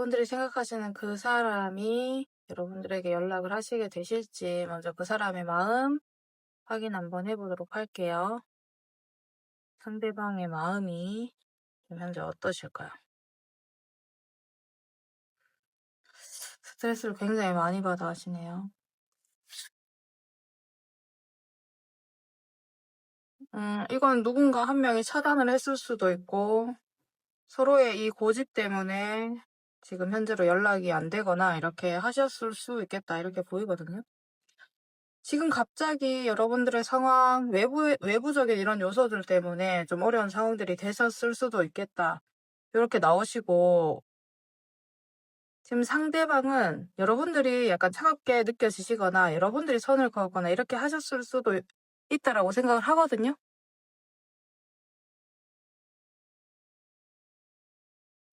여러분들이 생각하시는 그 사람이 여러분들에게 연락을 하시게 되실지 먼저 그 사람의 마음 확인 한번 해보도록 할게요. 상대방의 마음이 지금 현재 어떠실까요? 스트레스를 굉장히 많이 받아 하시네요. 이건 누군가 한 명이 차단을 했을 수도 있고 서로의 이 고집 때문에 지금 현재로 연락이 안 되거나 이렇게 하셨을 수 있겠다 이렇게 보이거든요. 지금 갑자기 여러분들의 상황, 외부적인 이런 요소들 때문에 좀 어려운 상황들이 되셨을 수도 있겠다. 이렇게 나오시고, 지금 상대방은 여러분들이 약간 차갑게 느껴지시거나 여러분들이 선을 그었거나 이렇게 하셨을 수도 있다라고 생각을 하거든요.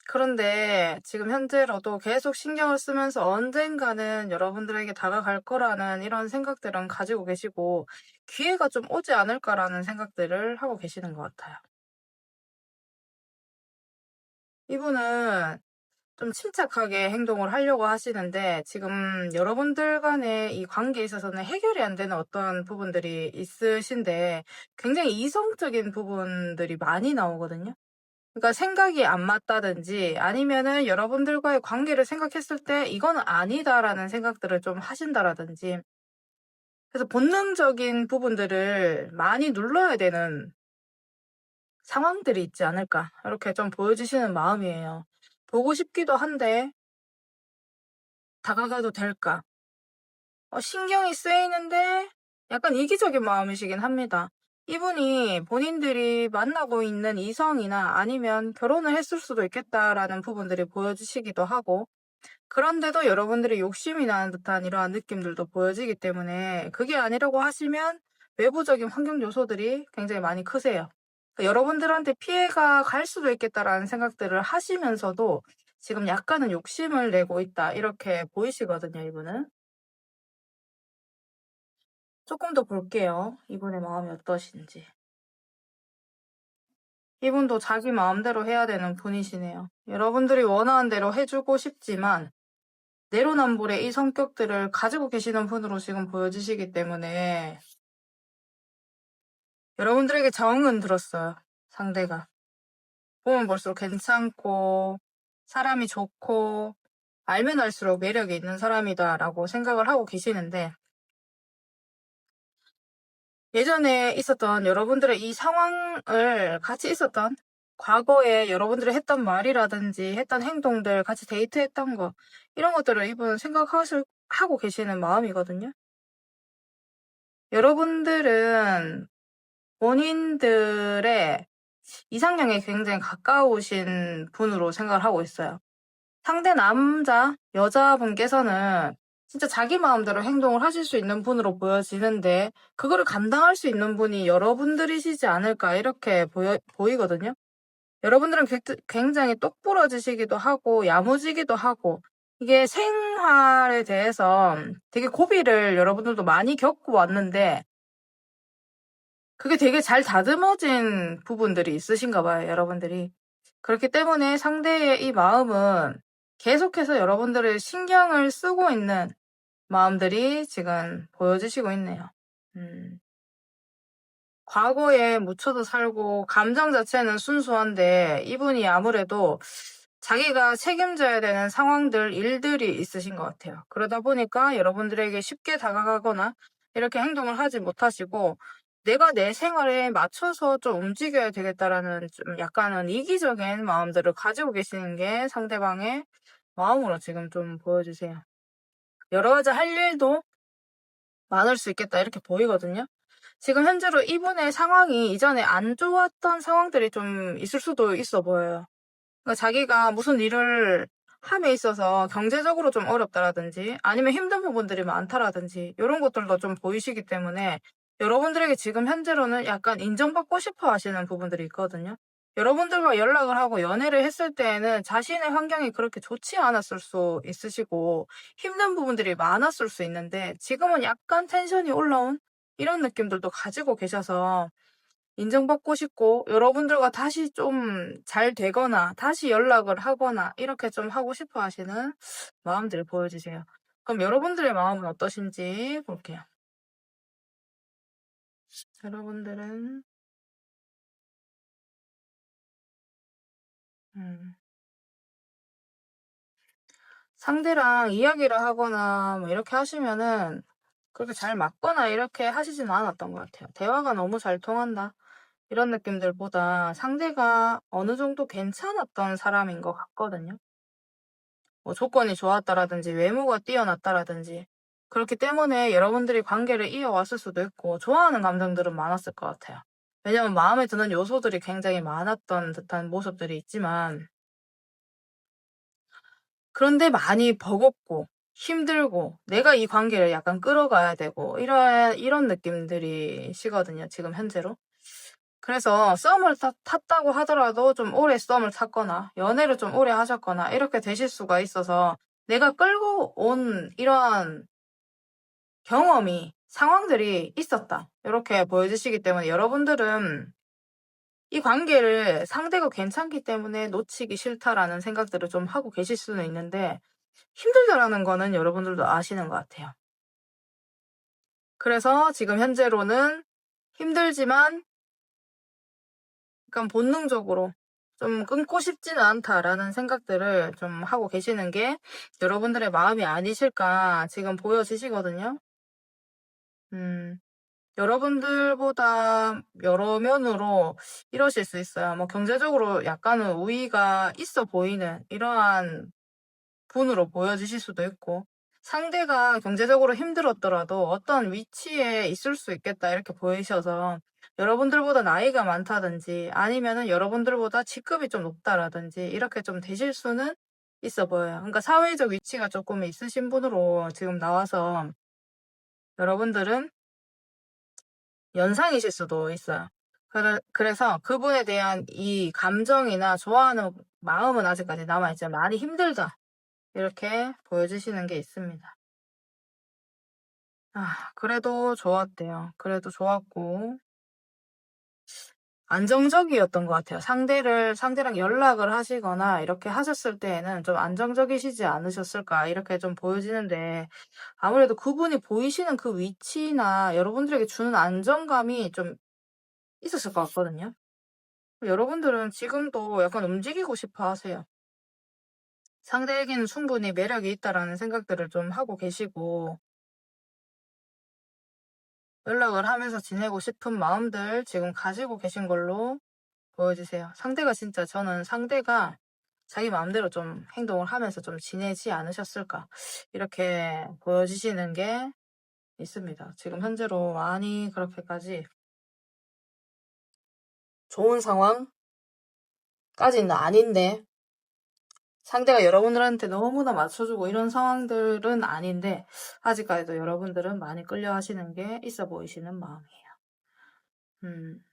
그런데 지금 현재로도 계속 신경을 쓰면서 언젠가는 여러분들에게 다가갈 거라는 이런 생각들은 가지고 계시고, 기회가 좀 오지 않을까라는 생각들을 하고 계시는 것 같아요. 이분은 좀 침착하게 행동을 하려고 하시는데 지금 여러분들 간의 이 관계에 있어서는 해결이 안 되는 어떤 부분들이 있으신데 굉장히 이성적인 부분들이 많이 나오거든요. 그러니까 생각이 안 맞다든지 아니면은 여러분들과의 관계를 생각했을 때 이거는 아니다라는 생각들을 좀 하신다라든지, 그래서 본능적인 부분들을 많이 눌러야 되는 상황들이 있지 않을까 이렇게 좀 보여주시는 마음이에요. 보고 싶기도 한데 다가가도 될까? 신경이 쓰이는데 약간 이기적인 마음이시긴 합니다. 이분이 본인들이 만나고 있는 이성이나 아니면 결혼을 했을 수도 있겠다라는 부분들이 보여지시기도 하고, 그런데도 여러분들이 욕심이 나는 듯한 이러한 느낌들도 보여지기 때문에 그게 아니라고 하시면 외부적인 환경 요소들이 굉장히 많이 크세요. 그러니까 여러분들한테 피해가 갈 수도 있겠다라는 생각들을 하시면서도 지금 약간은 욕심을 내고 있다 이렇게 보이시거든요, 이분은. 조금 더 볼게요. 이분의 마음이 어떠신지. 이분도 자기 마음대로 해야 되는 분이시네요. 여러분들이 원하는 대로 해주고 싶지만 내로남불의 이 성격들을 가지고 계시는 분으로 지금 보여지시기 때문에 여러분들에게 정은 들었어요. 상대가. 보면 볼수록 괜찮고 사람이 좋고 알면 알수록 매력이 있는 사람이다라고 생각을 하고 계시는데, 예전에 있었던 여러분들의 이 상황을 같이 있었던 과거에 여러분들이 했던 말이라든지 했던 행동들, 같이 데이트했던 거, 이런 것들을 이분 하고 계시는 마음이거든요. 여러분들은 본인들의 이상형에 굉장히 가까우신 분으로 생각을 하고 있어요. 상대 남자, 여자분께서는 진짜 자기 마음대로 행동을 하실 수 있는 분으로 보여지는데 그거를 감당할 수 있는 분이 여러분들이시지 않을까 이렇게 보이거든요. 여러분들은 굉장히 똑부러지시기도 하고 야무지기도 하고, 이게 생활에 대해서 되게 고비를 여러분들도 많이 겪고 왔는데 그게 되게 잘 다듬어진 부분들이 있으신가 봐요, 여러분들이. 그렇기 때문에 상대의 이 마음은 계속해서 여러분들을 신경을 쓰고 있는 마음들이 지금 보여지시고 있네요. 과거에 묻혀도 살고 감정 자체는 순수한데 이분이 아무래도 자기가 책임져야 되는 상황들, 일들이 있으신 것 같아요. 그러다 보니까 여러분들에게 쉽게 다가가거나 이렇게 행동을 하지 못하시고 내가 내 생활에 맞춰서 좀 움직여야 되겠다라는 좀 약간은 이기적인 마음들을 가지고 계시는 게 상대방의 마음으로 지금 좀 보여주세요. 여러 가지 할 일도 많을 수 있겠다 이렇게 보이거든요. 지금 현재로 이분의 상황이 이전에 안 좋았던 상황들이 좀 있을 수도 있어 보여요. 그러니까 자기가 무슨 일을 함에 있어서 경제적으로 좀 어렵다라든지 아니면 힘든 부분들이 많다라든지 이런 것들도 좀 보이시기 때문에 여러분들에게 지금 현재로는 약간 인정받고 싶어 하시는 부분들이 있거든요. 여러분들과 연락을 하고 연애를 했을 때에는 자신의 환경이 그렇게 좋지 않았을 수 있으시고 힘든 부분들이 많았을 수 있는데 지금은 약간 텐션이 올라온 이런 느낌들도 가지고 계셔서 인정받고 싶고 여러분들과 다시 좀 잘 되거나 다시 연락을 하거나 이렇게 좀 하고 싶어 하시는 마음들을 보여주세요. 그럼 여러분들의 마음은 어떠신지 볼게요. 여러분들은 음, 상대랑 이야기를 하거나 뭐 이렇게 하시면은 그렇게 잘 맞거나 이렇게 하시진 않았던 것 같아요. 대화가 너무 잘 통한다. 이런 느낌들보다 상대가 어느 정도 괜찮았던 사람인 것 같거든요. 뭐 조건이 좋았다라든지 외모가 뛰어났다라든지 그렇기 때문에 여러분들이 관계를 이어왔을 수도 있고 좋아하는 감정들은 많았을 것 같아요. 왜냐면 마음에 드는 요소들이 굉장히 많았던 듯한 모습들이 있지만 그런데 많이 버겁고 힘들고 내가 이 관계를 약간 끌어가야 되고 이런 느낌들이시거든요. 지금 현재로. 그래서 썸을 탔다고 하더라도 좀 오래 썸을 탔거나 연애를 좀 오래 하셨거나 이렇게 되실 수가 있어서 내가 끌고 온 이런 경험이 상황들이 있었다. 이렇게 보여지시기 때문에 여러분들은 이 관계를 상대가 괜찮기 때문에 놓치기 싫다라는 생각들을 좀 하고 계실 수는 있는데 힘들다라는 거는 여러분들도 아시는 것 같아요. 그래서 지금 현재로는 힘들지만 약간 본능적으로 좀 끊고 싶지는 않다라는 생각들을 좀 하고 계시는 게 여러분들의 마음이 아니실까 지금 보여지시거든요. 음, 여러분들보다 여러 면으로 이러실 수 있어요. 뭐 경제적으로 약간은 우위가 있어 보이는 이러한 분으로 보여지실 수도 있고 상대가 경제적으로 힘들었더라도 어떤 위치에 있을 수 있겠다 이렇게 보이셔서 여러분들보다 나이가 많다든지 아니면은 여러분들보다 직급이 좀 높다라든지 이렇게 좀 되실 수는 있어 보여요. 그러니까 사회적 위치가 조금 있으신 분으로 지금 나와서 여러분들은 연상이실 수도 있어요. 그래서 그분에 대한 이 감정이나 좋아하는 마음은 아직까지 남아있지만 많이 힘들다. 이렇게 보여주시는 게 있습니다. 그래도 좋았대요. 그래도 좋았고, 안정적이었던 것 같아요. 상대랑 연락을 하시거나 이렇게 하셨을 때에는 좀 안정적이시지 않으셨을까, 이렇게 좀 보여지는데, 아무래도 그분이 보이시는 그 위치나 여러분들에게 주는 안정감이 좀 있었을 것 같거든요. 여러분들은 지금도 약간 움직이고 싶어 하세요. 상대에게는 충분히 매력이 있다라는 생각들을 좀 하고 계시고, 연락을 하면서 지내고 싶은 마음들 지금 가지고 계신 걸로 보여주세요. 저는 상대가 자기 마음대로 좀 행동을 하면서 좀 지내지 않으셨을까. 이렇게 보여지시는 게 있습니다. 지금 현재로 많이 그렇게까지 좋은 상황까지는 아닌데, 상대가 여러분들한테 너무나 맞춰주고 이런 상황들은 아닌데, 아직까지도 여러분들은 많이 끌려 하시는 게 있어 보이시는 마음이에요. 음.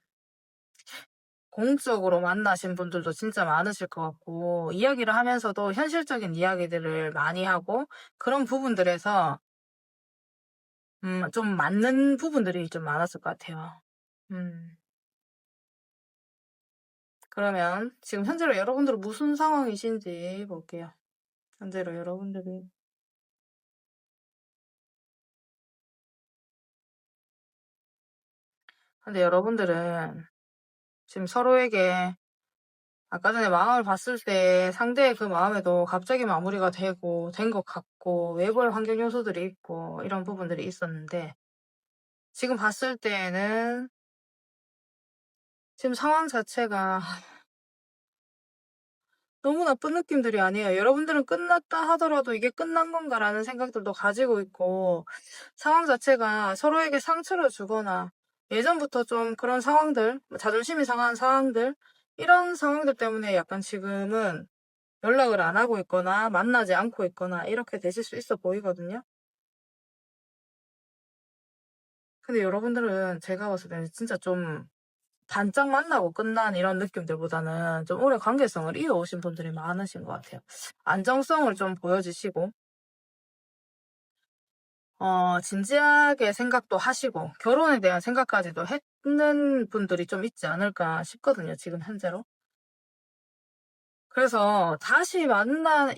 공적으로 만나신 분들도 진짜 많으실 것 같고, 이야기를 하면서도 현실적인 이야기들을 많이 하고, 그런 부분들에서, 좀 맞는 부분들이 좀 많았을 것 같아요. 음, 그러면 지금 현재로 여러분들은 무슨 상황이신지 볼게요. 현재로 여러분들이. 근데 여러분들은 지금 서로에게 아까 전에 마음을 봤을 때 상대의 그 마음에도 갑자기 마무리가 된 것 같고, 외부의 환경 요소들이 있고, 이런 부분들이 있었는데, 지금 봤을 때에는 지금 상황 자체가 너무 나쁜 느낌들이 아니에요. 여러분들은 끝났다 하더라도 이게 끝난 건가라는 생각들도 가지고 있고, 상황 자체가 서로에게 상처를 주거나, 예전부터 좀 그런 상황들, 자존심이 상한 상황들, 이런 상황들 때문에 약간 지금은 연락을 안 하고 있거나, 만나지 않고 있거나, 이렇게 되실 수 있어 보이거든요. 근데 여러분들은 제가 봤을 때는 진짜 좀 단짝 만나고 끝난 이런 느낌들보다는 좀 오래 관계성을 이어오신 분들이 많으신 것 같아요. 안정성을 좀 보여주시고, 진지하게 생각도 하시고 결혼에 대한 생각까지도 했는 분들이 좀 있지 않을까 싶거든요, 지금 현재로. 그래서 다시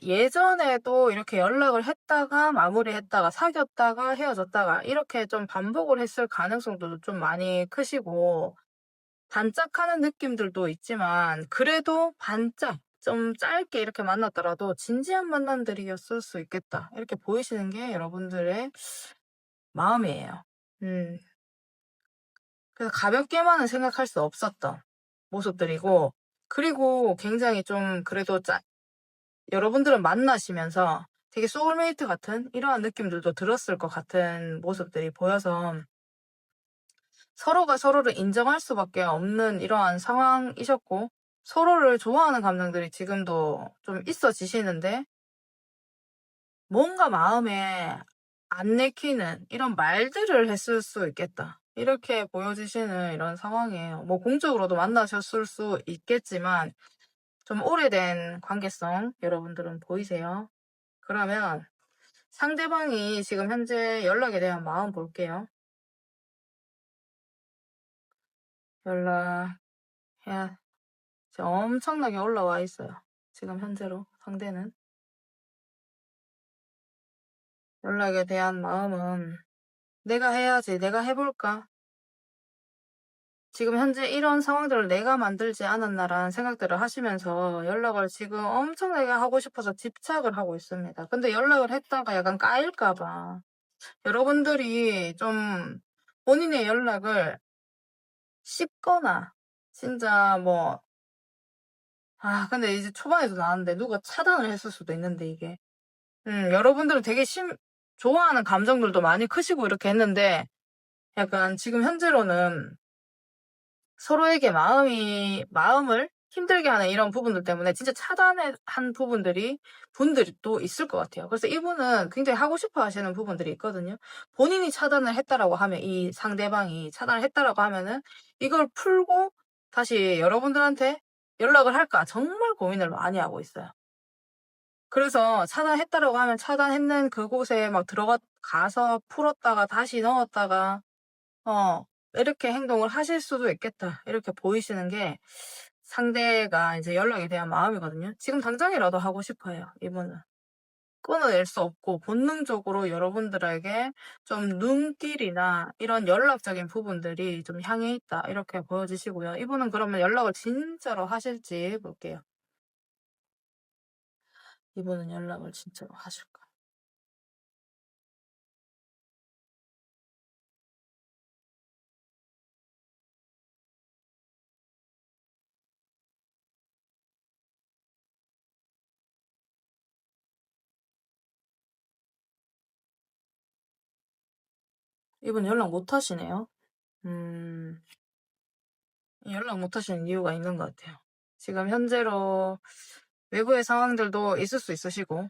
예전에도 이렇게 연락을 했다가 마무리했다가 사귀었다가 헤어졌다가 이렇게 좀 반복을 했을 가능성도 좀 많이 크시고, 반짝하는 느낌들도 있지만 그래도 반짝 좀 짧게 이렇게 만났더라도 진지한 만남들이었을 수 있겠다, 이렇게 보이시는 게 여러분들의 마음이에요. 음. 그래서 가볍게만은 생각할 수 없었던 모습들이고, 그리고 굉장히 좀 그래도 여러분들은 만나시면서 되게 소울메이트 같은 이러한 느낌들도 들었을 것 같은 모습들이 보여서 서로가 서로를 인정할 수밖에 없는 이러한 상황이셨고, 서로를 좋아하는 감정들이 지금도 좀 있어지시는데 뭔가 마음에 안 내키는 이런 말들을 했을 수 있겠다, 이렇게 보여지시는 이런 상황이에요. 뭐 공적으로도 만나셨을 수 있겠지만 좀 오래된 관계성 여러분들은 보이세요. 그러면 상대방이 지금 현재 연락에 대한 마음 볼게요. 연락해야 지금 엄청나게 올라와 있어요. 지금 현재로 상대는. 연락에 대한 마음은 내가 해야지, 내가 해볼까? 지금 현재 이런 상황들을 내가 만들지 않았나라는 생각들을 하시면서 연락을 지금 엄청나게 하고 싶어서 집착을 하고 있습니다. 근데 연락을 했다가 약간 까일까봐 여러분들이 좀 본인의 연락을 씹거나 진짜 뭐, 근데 이제 초반에도 나왔는데 누가 차단을 했을 수도 있는데 이게. 여러분들은 되게 좋아하는 감정들도 많이 크시고 이렇게 했는데 약간 지금 현재로는 서로에게 마음을 힘들게 하는 이런 부분들 때문에 진짜 차단한 분들이 또 있을 것 같아요. 그래서 이분은 굉장히 하고 싶어 하시는 부분들이 있거든요. 본인이 차단을 했다라고 하면, 이 상대방이 차단을 했다라고 하면은 이걸 풀고 다시 여러분들한테 연락을 할까 정말 고민을 많이 하고 있어요. 그래서 차단했다라고 하면 차단했는 그곳에 막 가서 풀었다가 다시 넣었다가 이렇게 행동을 하실 수도 있겠다, 이렇게 보이시는 게 상대가 이제 연락에 대한 마음이거든요. 지금 당장이라도 하고 싶어요, 이분은. 끊어낼 수 없고 본능적으로 여러분들에게 좀 눈길이나 이런 연락적인 부분들이 좀 향해 있다, 이렇게 보여지시고요. 이분은 그러면 연락을 진짜로 하실지 볼게요. 이분은 연락을 진짜로 하실까? 이분 연락 못 하시네요. 음, 연락 못 하시는 이유가 있는 것 같아요. 지금 현재로 외부의 상황들도 있을 수 있으시고,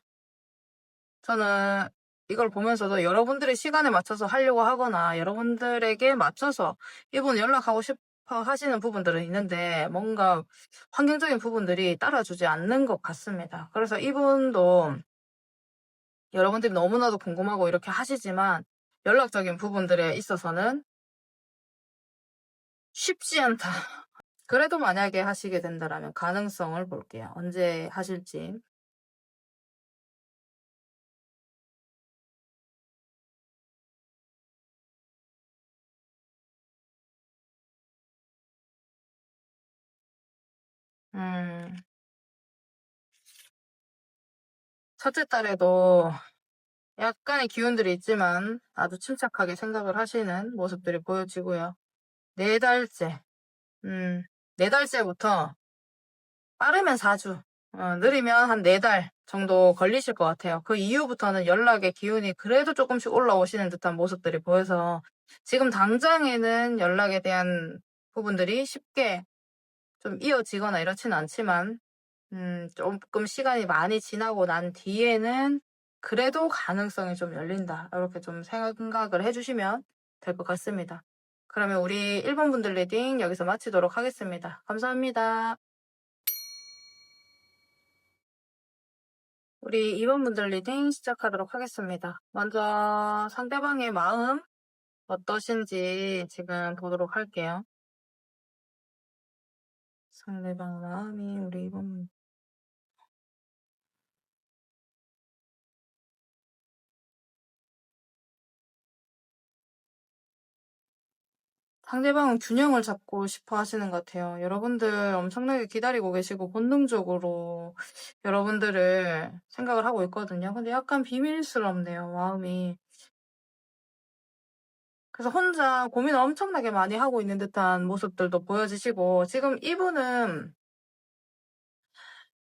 저는 이걸 보면서도 여러분들의 시간에 맞춰서 하려고 하거나 여러분들에게 맞춰서 이분 연락하고 싶어 하시는 부분들은 있는데 뭔가 환경적인 부분들이 따라주지 않는 것 같습니다. 그래서 이분도 여러분들이 너무나도 궁금하고 이렇게 하시지만 연락적인 부분들에 있어서는 쉽지 않다. 그래도 만약에 하시게 된다면 가능성을 볼게요. 언제 하실지. 음, 첫째 딸에도 약간의 기운들이 있지만 아주 침착하게 생각을 하시는 모습들이 보여지고요. 4달째, 음, 4달째부터 빠르면 4주, 느리면 한 4달 정도 걸리실 것 같아요. 그 이후부터는 연락의 기운이 그래도 조금씩 올라오시는 듯한 모습들이 보여서 지금 당장에는 연락에 대한 부분들이 쉽게 좀 이어지거나 이렇지는 않지만 조금 시간이 많이 지나고 난 뒤에는 그래도 가능성이 좀 열린다, 이렇게 좀 생각을 해주시면 될 것 같습니다. 그러면 우리 1번 분들 리딩 여기서 마치도록 하겠습니다. 감사합니다. 우리 2번 분들 리딩 시작하도록 하겠습니다. 먼저 상대방의 마음 어떠신지 지금 보도록 할게요. 상대방 마음이 우리 2번 분들. 상대방은 균형을 잡고 싶어 하시는 것 같아요. 여러분들 엄청나게 기다리고 계시고 본능적으로 여러분들을 생각을 하고 있거든요. 근데 약간 비밀스럽네요, 마음이. 그래서 혼자 고민을 엄청나게 많이 하고 있는 듯한 모습들도 보여지시고, 지금 이분은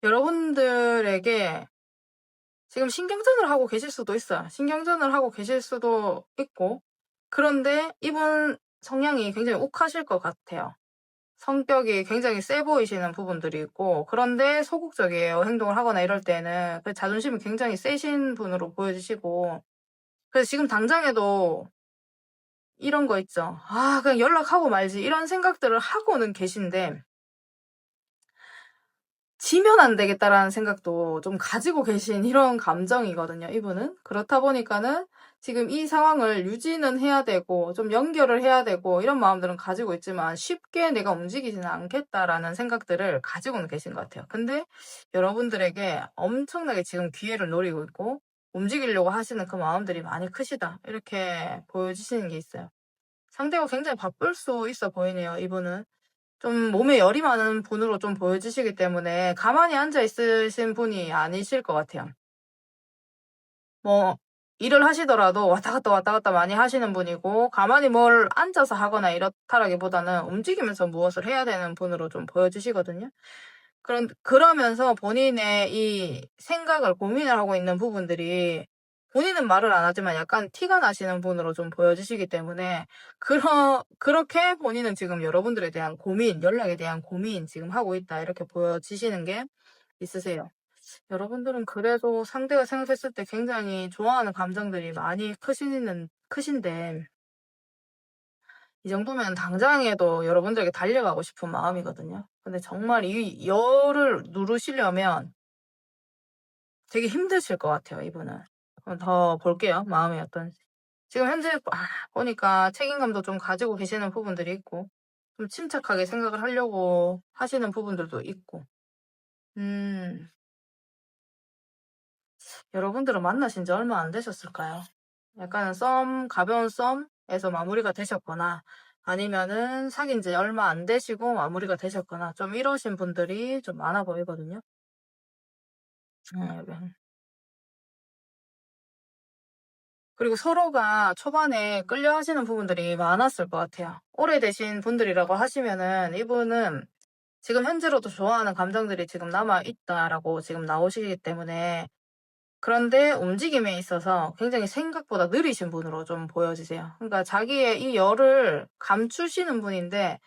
여러분들에게 지금 신경전을 하고 계실 수도 있어요. 신경전을 하고 계실 수도 있고, 그런데 이분 성향이 굉장히 욱하실 것 같아요. 성격이 굉장히 세 보이시는 부분들이 있고, 그런데 소극적이에요. 행동을 하거나 이럴 때는. 그 자존심이 굉장히 세신 분으로 보여지시고, 그래서 지금 당장에도 이런 거 있죠. 아, 그냥 연락하고 말지. 이런 생각들을 하고는 계신데, 지면 안 되겠다라는 생각도 좀 가지고 계신 이런 감정이거든요, 이분은. 그렇다 보니까는 지금 이 상황을 유지는 해야 되고, 좀 연결을 해야 되고, 이런 마음들은 가지고 있지만 쉽게 내가 움직이지는 않겠다라는 생각들을 가지고는 계신 것 같아요. 근데 여러분들에게 엄청나게 지금 기회를 노리고 있고, 움직이려고 하시는 그 마음들이 많이 크시다. 이렇게 보여지시는 게 있어요. 상대가 굉장히 바쁠 수 있어 보이네요, 이분은. 좀 몸에 열이 많은 분으로 좀 보여지시기 때문에 가만히 앉아 있으신 분이 아니실 것 같아요. 뭐 일을 하시더라도 왔다 갔다 많이 하시는 분이고, 가만히 뭘 앉아서 하거나 이렇다라기보다는 움직이면서 무엇을 해야 되는 분으로 좀 보여지시거든요. 그러면서 본인의 이 생각을 고민을 하고 있는 부분들이, 본인은 말을 안 하지만 약간 티가 나시는 분으로 좀 보여지시기 때문에, 그렇게 본인은 지금 여러분들에 대한 고민, 연락에 대한 고민 지금 하고 있다, 이렇게 보여지시는 게 있으세요. 여러분들은 그래도 상대가 생각했을 때 굉장히 좋아하는 감정들이 많이 크신데, 이 정도면 당장에도 여러분들에게 달려가고 싶은 마음이거든요. 근데 정말 이 열을 누르시려면 되게 힘드실 것 같아요, 이분은. 더 볼게요, 마음이 어떤지. 지금 현재 보니까 책임감도 좀 가지고 계시는 부분들이 있고, 좀 침착하게 생각을 하려고 하시는 부분들도 있고. 음, 여러분들은 만나신 지 얼마 안 되셨을까요? 약간 가벼운 썸에서 마무리가 되셨거나, 아니면은 사귄 지 얼마 안 되시고 마무리가 되셨거나, 좀 이러신 분들이 좀 많아 보이거든요. 네. 그리고 서로가 초반에 끌려 하시는 부분들이 많았을 것 같아요. 오래되신 분들이라고 하시면은 이분은 지금 현재로도 좋아하는 감정들이 지금 남아있다라고 지금 나오시기 때문에, 그런데 움직임에 있어서 굉장히 생각보다 느리신 분으로 좀 보여지세요. 그러니까 자기의 이 열을 감추시는 분인데,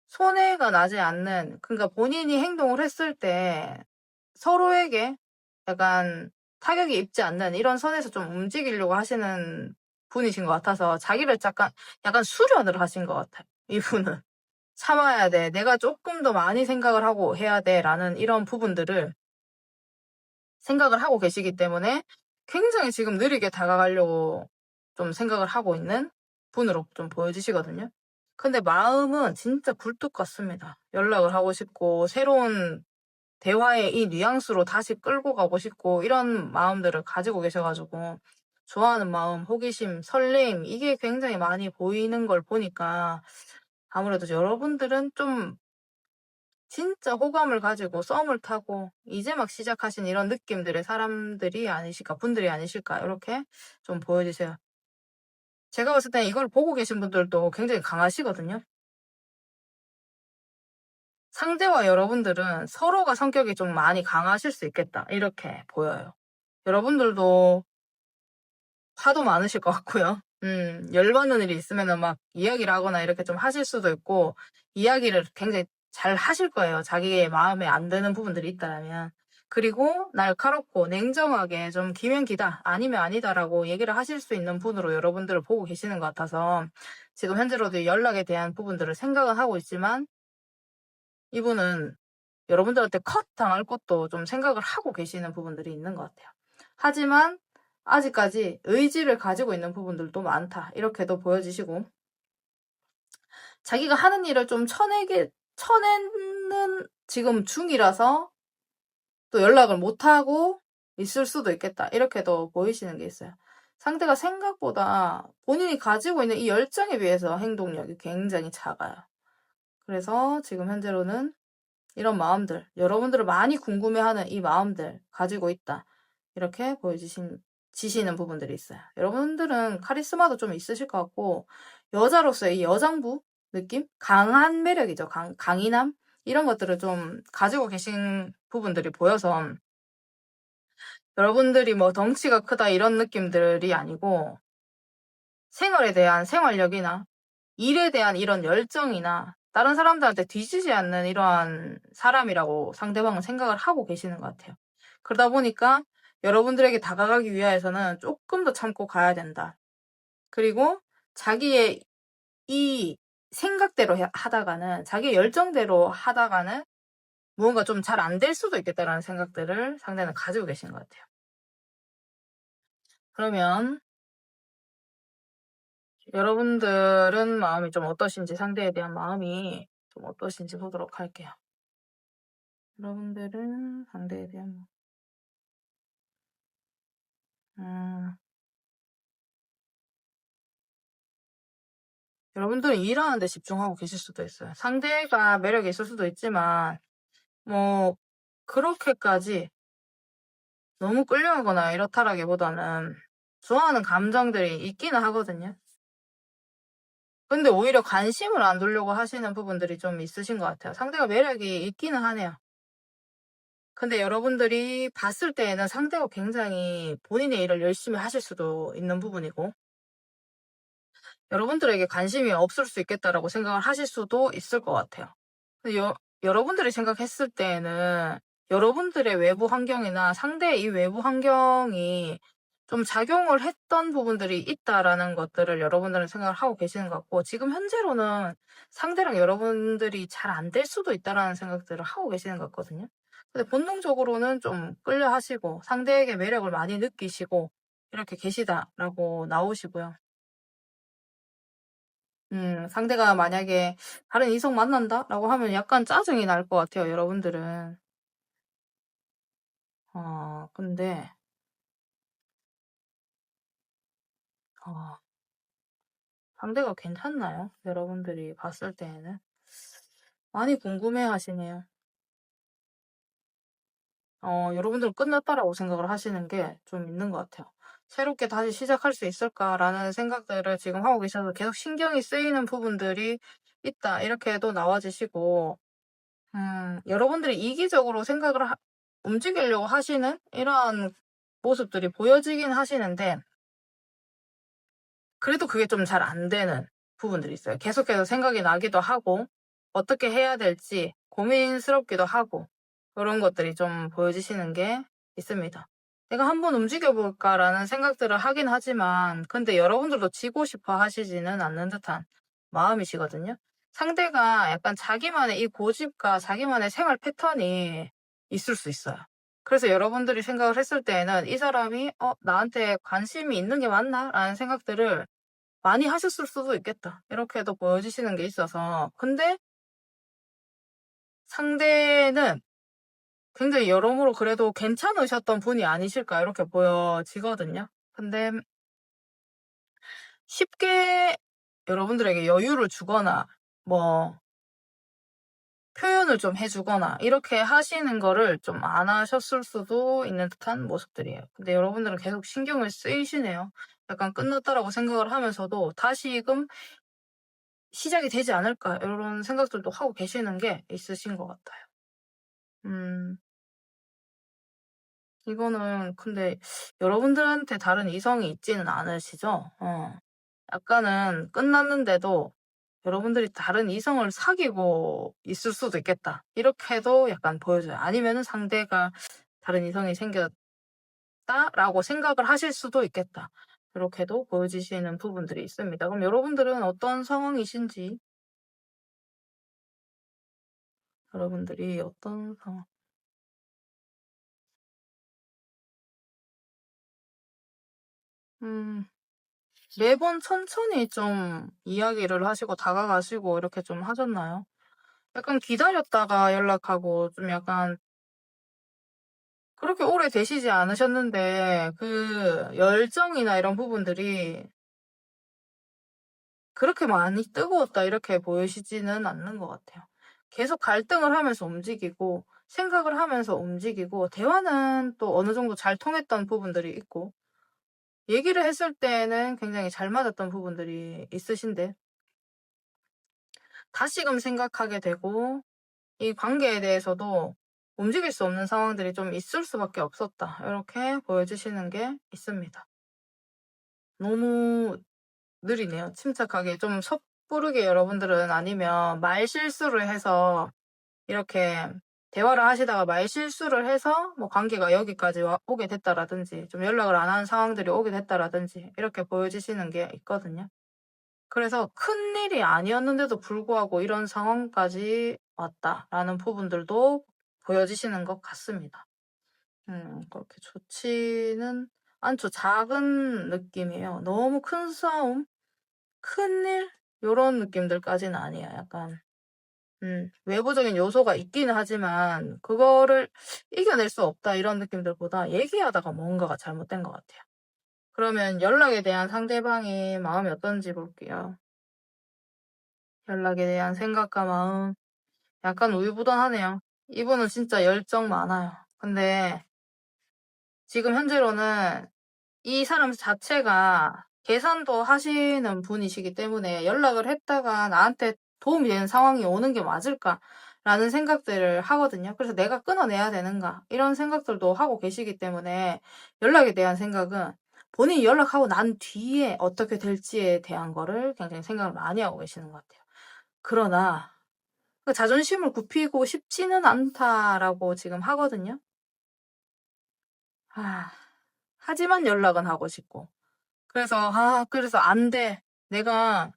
손해가 나지 않는, 그러니까 본인이 행동을 했을 때 서로에게 약간 타격이 입지 않는 이런 선에서 좀 움직이려고 하시는 분이신 것 같아서, 자기를 약간 수련을 하신 것 같아요, 이분은. 참아야 돼, 내가 조금 더 많이 생각을 하고 해야 돼 라는 이런 부분들을 생각을 하고 계시기 때문에 굉장히 지금 느리게 다가가려고 좀 생각을 하고 있는 분으로 좀 보여지시거든요. 근데 마음은 진짜 굴뚝 같습니다. 연락을 하고 싶고, 새로운 대화의 이 뉘앙스로 다시 끌고 가고 싶고, 이런 마음들을 가지고 계셔가지고, 좋아하는 마음, 호기심, 설레임, 이게 굉장히 많이 보이는 걸 보니까 아무래도 여러분들은 좀 진짜 호감을 가지고 썸을 타고 이제 막 시작하신 이런 느낌들의 사람들이 아니실까, 분들이 아니실까, 이렇게 좀 보여지세요. 제가 봤을 때 이걸 보고 계신 분들도 굉장히 강하시거든요. 상대와 여러분들은 서로가 성격이 좀 많이 강하실 수 있겠다, 이렇게 보여요. 여러분들도 화도 많으실 것 같고요. 열받는 일이 있으면은 막 이야기를 하거나 이렇게 좀 하실 수도 있고, 이야기를 굉장히 잘 하실 거예요, 자기의 마음에 안 드는 부분들이 있다면. 그리고 날카롭고 냉정하게 좀 기면 기다, 아니면 아니다라고 얘기를 하실 수 있는 분으로 여러분들을 보고 계시는 것 같아서, 지금 현재로도 연락에 대한 부분들을 생각은 하고 있지만, 이분은 여러분들한테 컷 당할 것도 좀 생각을 하고 계시는 부분들이 있는 것 같아요. 하지만 아직까지 의지를 가지고 있는 부분들도 많다. 이렇게도 보여지시고, 자기가 하는 일을 좀 쳐내는 지금 중이라서 또 연락을 못하고 있을 수도 있겠다. 이렇게도 보이시는 게 있어요. 상대가 생각보다 본인이 가지고 있는 이 열정에 비해서 행동력이 굉장히 작아요. 그래서 지금 현재로는 이런 마음들, 여러분들을 많이 궁금해하는 이 마음들 가지고 있다. 이렇게 지시는 부분들이 있어요. 여러분들은 카리스마도 좀 있으실 것 같고, 여자로서의 이 여장부 느낌? 강한 매력이죠. 강인함? 이런 것들을 좀 가지고 계신 부분들이 보여서, 여러분들이 뭐 덩치가 크다 이런 느낌들이 아니고, 생활에 대한 생활력이나 일에 대한 이런 열정이나 다른 사람들한테 뒤지지 않는 이러한 사람이라고 상대방은 생각을 하고 계시는 것 같아요. 그러다 보니까 여러분들에게 다가가기 위해서는 조금 더 참고 가야 된다. 그리고 자기의 이 생각대로 하다가는, 자기의 열정대로 하다가는 무언가 좀 잘 안 될 수도 있겠다라는 생각들을 상대는 가지고 계시는 것 같아요. 그러면 여러분들은 마음이 좀 어떠신지, 상대에 대한 마음이 좀 어떠신지 보도록 할게요. 여러분들은 상대에 대한 여러분들은 일하는 데 집중하고 계실 수도 있어요. 상대가 매력이 있을 수도 있지만 뭐 그렇게까지 너무 끌려가거나 이렇다라기보다는 좋아하는 감정들이 있기는 하거든요. 근데 오히려 관심을 안 두려고 하시는 부분들이 좀 있으신 것 같아요. 상대가 매력이 있기는 하네요. 근데 여러분들이 봤을 때에는 상대가 굉장히 본인의 일을 열심히 하실 수도 있는 부분이고, 여러분들에게 관심이 없을 수 있겠다라고 생각을 하실 수도 있을 것 같아요. 근데 여러분들이 생각했을 때에는 여러분들의 외부 환경이나 상대의 이 외부 환경이 좀 작용을 했던 부분들이 있다라는 것들을 여러분들은 생각을 하고 계시는 것 같고, 지금 현재로는 상대랑 여러분들이 잘 안 될 수도 있다라는 생각들을 하고 계시는 것 같거든요. 근데 본능적으로는 좀 끌려 하시고 상대에게 매력을 많이 느끼시고 이렇게 계시다라고 나오시고요. 상대가 만약에 다른 이성 만난다라고 하면 약간 짜증이 날 것 같아요, 여러분들은. 근데, 어, 상대가 괜찮나요? 여러분들이 봤을 때에는. 많이 궁금해 하시네요. 여러분들은 끝났다라고 생각을 하시는 게 좀 있는 것 같아요. 새롭게 다시 시작할 수 있을까라는 생각들을 지금 하고 계셔서 계속 신경이 쓰이는 부분들이 있다. 이렇게도 나와지시고, 여러분들이 이기적으로 생각을 움직이려고 하시는 이러한 모습들이 보여지긴 하시는데, 그래도 그게 좀 잘 안 되는 부분들이 있어요. 계속해서 생각이 나기도 하고, 어떻게 해야 될지 고민스럽기도 하고, 그런 것들이 좀 보여지시는 게 있습니다. 내가 한번 움직여볼까라는 생각들을 하긴 하지만, 근데 여러분들도 지고 싶어 하시지는 않는 듯한 마음이시거든요. 상대가 약간 자기만의 이 고집과 자기만의 생활 패턴이 있을 수 있어요. 그래서 여러분들이 생각을 했을 때에는 이 사람이 나한테 관심이 있는 게 맞나? 라는 생각들을 많이 하셨을 수도 있겠다. 이렇게도 보여지시는 게 있어서. 근데 상대는 굉장히 여러모로 그래도 괜찮으셨던 분이 아니실까 이렇게 보여지거든요. 근데 쉽게 여러분들에게 여유를 주거나 뭐 표현을 좀 해주거나 이렇게 하시는 거를 좀 안 하셨을 수도 있는 듯한 모습들이에요. 근데 여러분들은 계속 신경을 쓰이시네요. 약간 끝났다라고 생각을 하면서도 다시금 시작이 되지 않을까 이런 생각들도 하고 계시는 게 있으신 것 같아요. 음, 이거는 근데 여러분들한테 다른 이성이 있지는 않으시죠? 약간은 끝났는데도 여러분들이 다른 이성을 사귀고 있을 수도 있겠다. 이렇게도 약간 보여져요. 아니면은 상대가 다른 이성이 생겼다라고 생각을 하실 수도 있겠다. 이렇게도 보여지시는 부분들이 있습니다. 그럼 여러분들은 어떤 상황이신지 여러분들이 어떤 상황? 음, 매번 천천히 좀 이야기를 하시고 다가가시고 이렇게 좀 하셨나요? 약간 기다렸다가 연락하고 좀 약간 그렇게 오래 되시지 않으셨는데 그 열정이나 이런 부분들이 그렇게 많이 뜨거웠다 이렇게 보이시지는 않는 것 같아요. 계속 갈등을 하면서 움직이고 생각을 하면서 움직이고 대화는 또 어느 정도 잘 통했던 부분들이 있고 얘기를 했을 때는 굉장히 잘 맞았던 부분들이 있으신데 다시금 생각하게 되고 이 관계에 대해서도 움직일 수 없는 상황들이 좀 있을 수밖에 없었다. 이렇게 보여주시는 게 있습니다. 너무 느리네요. 침착하게 좀 섣부르게 여러분들은 아니면 말 실수를 해서 이렇게 대화를 하시다가 말 실수를 해서 뭐 관계가 여기까지 오게 됐다라든지 좀 연락을 안 하는 상황들이 오게 됐다라든지 이렇게 보여지시는 게 있거든요. 그래서 큰일이 아니었는데도 불구하고 이런 상황까지 왔다라는 부분들도 보여지시는 것 같습니다. 그렇게 좋지는 않죠. 작은 느낌이에요. 너무 큰 싸움, 큰일 요런 느낌들까지는 아니에요. 약간 외부적인 요소가 있기는 하지만 그거를 이겨낼 수 없다 이런 느낌들보다 얘기하다가 뭔가가 잘못된 것 같아요. 그러면 연락에 대한 상대방의 마음이 어떤지 볼게요. 연락에 대한 생각과 마음 약간 우유부단하네요. 이분은 진짜 열정 많아요. 근데 지금 현재로는 이 사람 자체가 계산도 하시는 분이시기 때문에 연락을 했다가 나한테 도움이 되는 상황이 오는 게 맞을까라는 생각들을 하거든요. 그래서 내가 끊어내야 되는가 이런 생각들도 하고 계시기 때문에 연락에 대한 생각은 본인이 연락하고 난 뒤에 어떻게 될지에 대한 거를 굉장히 생각을 많이 하고 계시는 것 같아요. 그러나 그 자존심을 굽히고 싶지는 않다라고 지금 하거든요. 하지만 연락은 하고 싶고. 그래서 안 돼. 내가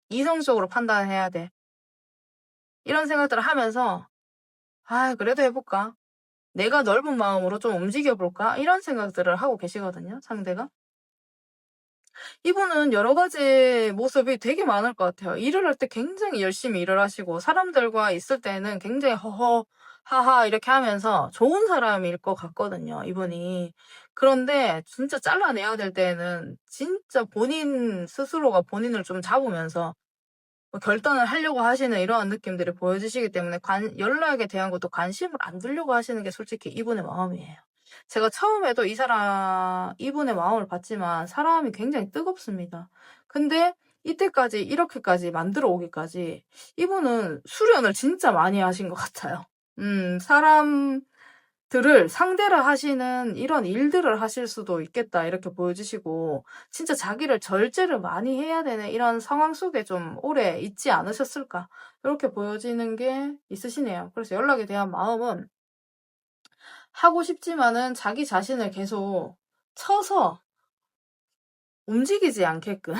이성적으로 판단해야 돼. 이런 생각들을 하면서, 그래도 해볼까? 내가 넓은 마음으로 좀 움직여볼까? 이런 생각들을 하고 계시거든요, 상대가. 이분은 여러 가지 모습이 되게 많을 것 같아요. 일을 할 때 굉장히 열심히 일을 하시고, 사람들과 있을 때는 굉장히 허허, 하하, 이렇게 하면서 좋은 사람일 것 같거든요, 이분이. 그런데 진짜 잘라내야 될 때는 진짜 본인 스스로가 본인을 좀 잡으면서 결단을 하려고 하시는 이러한 느낌들을 보여주시기 때문에 연락에 대한 것도 관심을 안 두려고 하시는 게 솔직히 이분의 마음이에요. 제가 처음에도 이분의 마음을 봤지만 사람이 굉장히 뜨겁습니다. 근데 이때까지 이렇게까지 만들어 오기까지 이분은 수련을 진짜 많이 하신 것 같아요. 사람들을 상대를 하시는 이런 일들을 하실 수도 있겠다 이렇게 보여주시고 진짜 자기를 절제를 많이 해야 되는 이런 상황 속에 좀 오래 있지 않으셨을까 이렇게 보여지는 게 있으시네요. 그래서 연락에 대한 마음은 하고 싶지만은 자기 자신을 계속 쳐서 움직이지 않게끔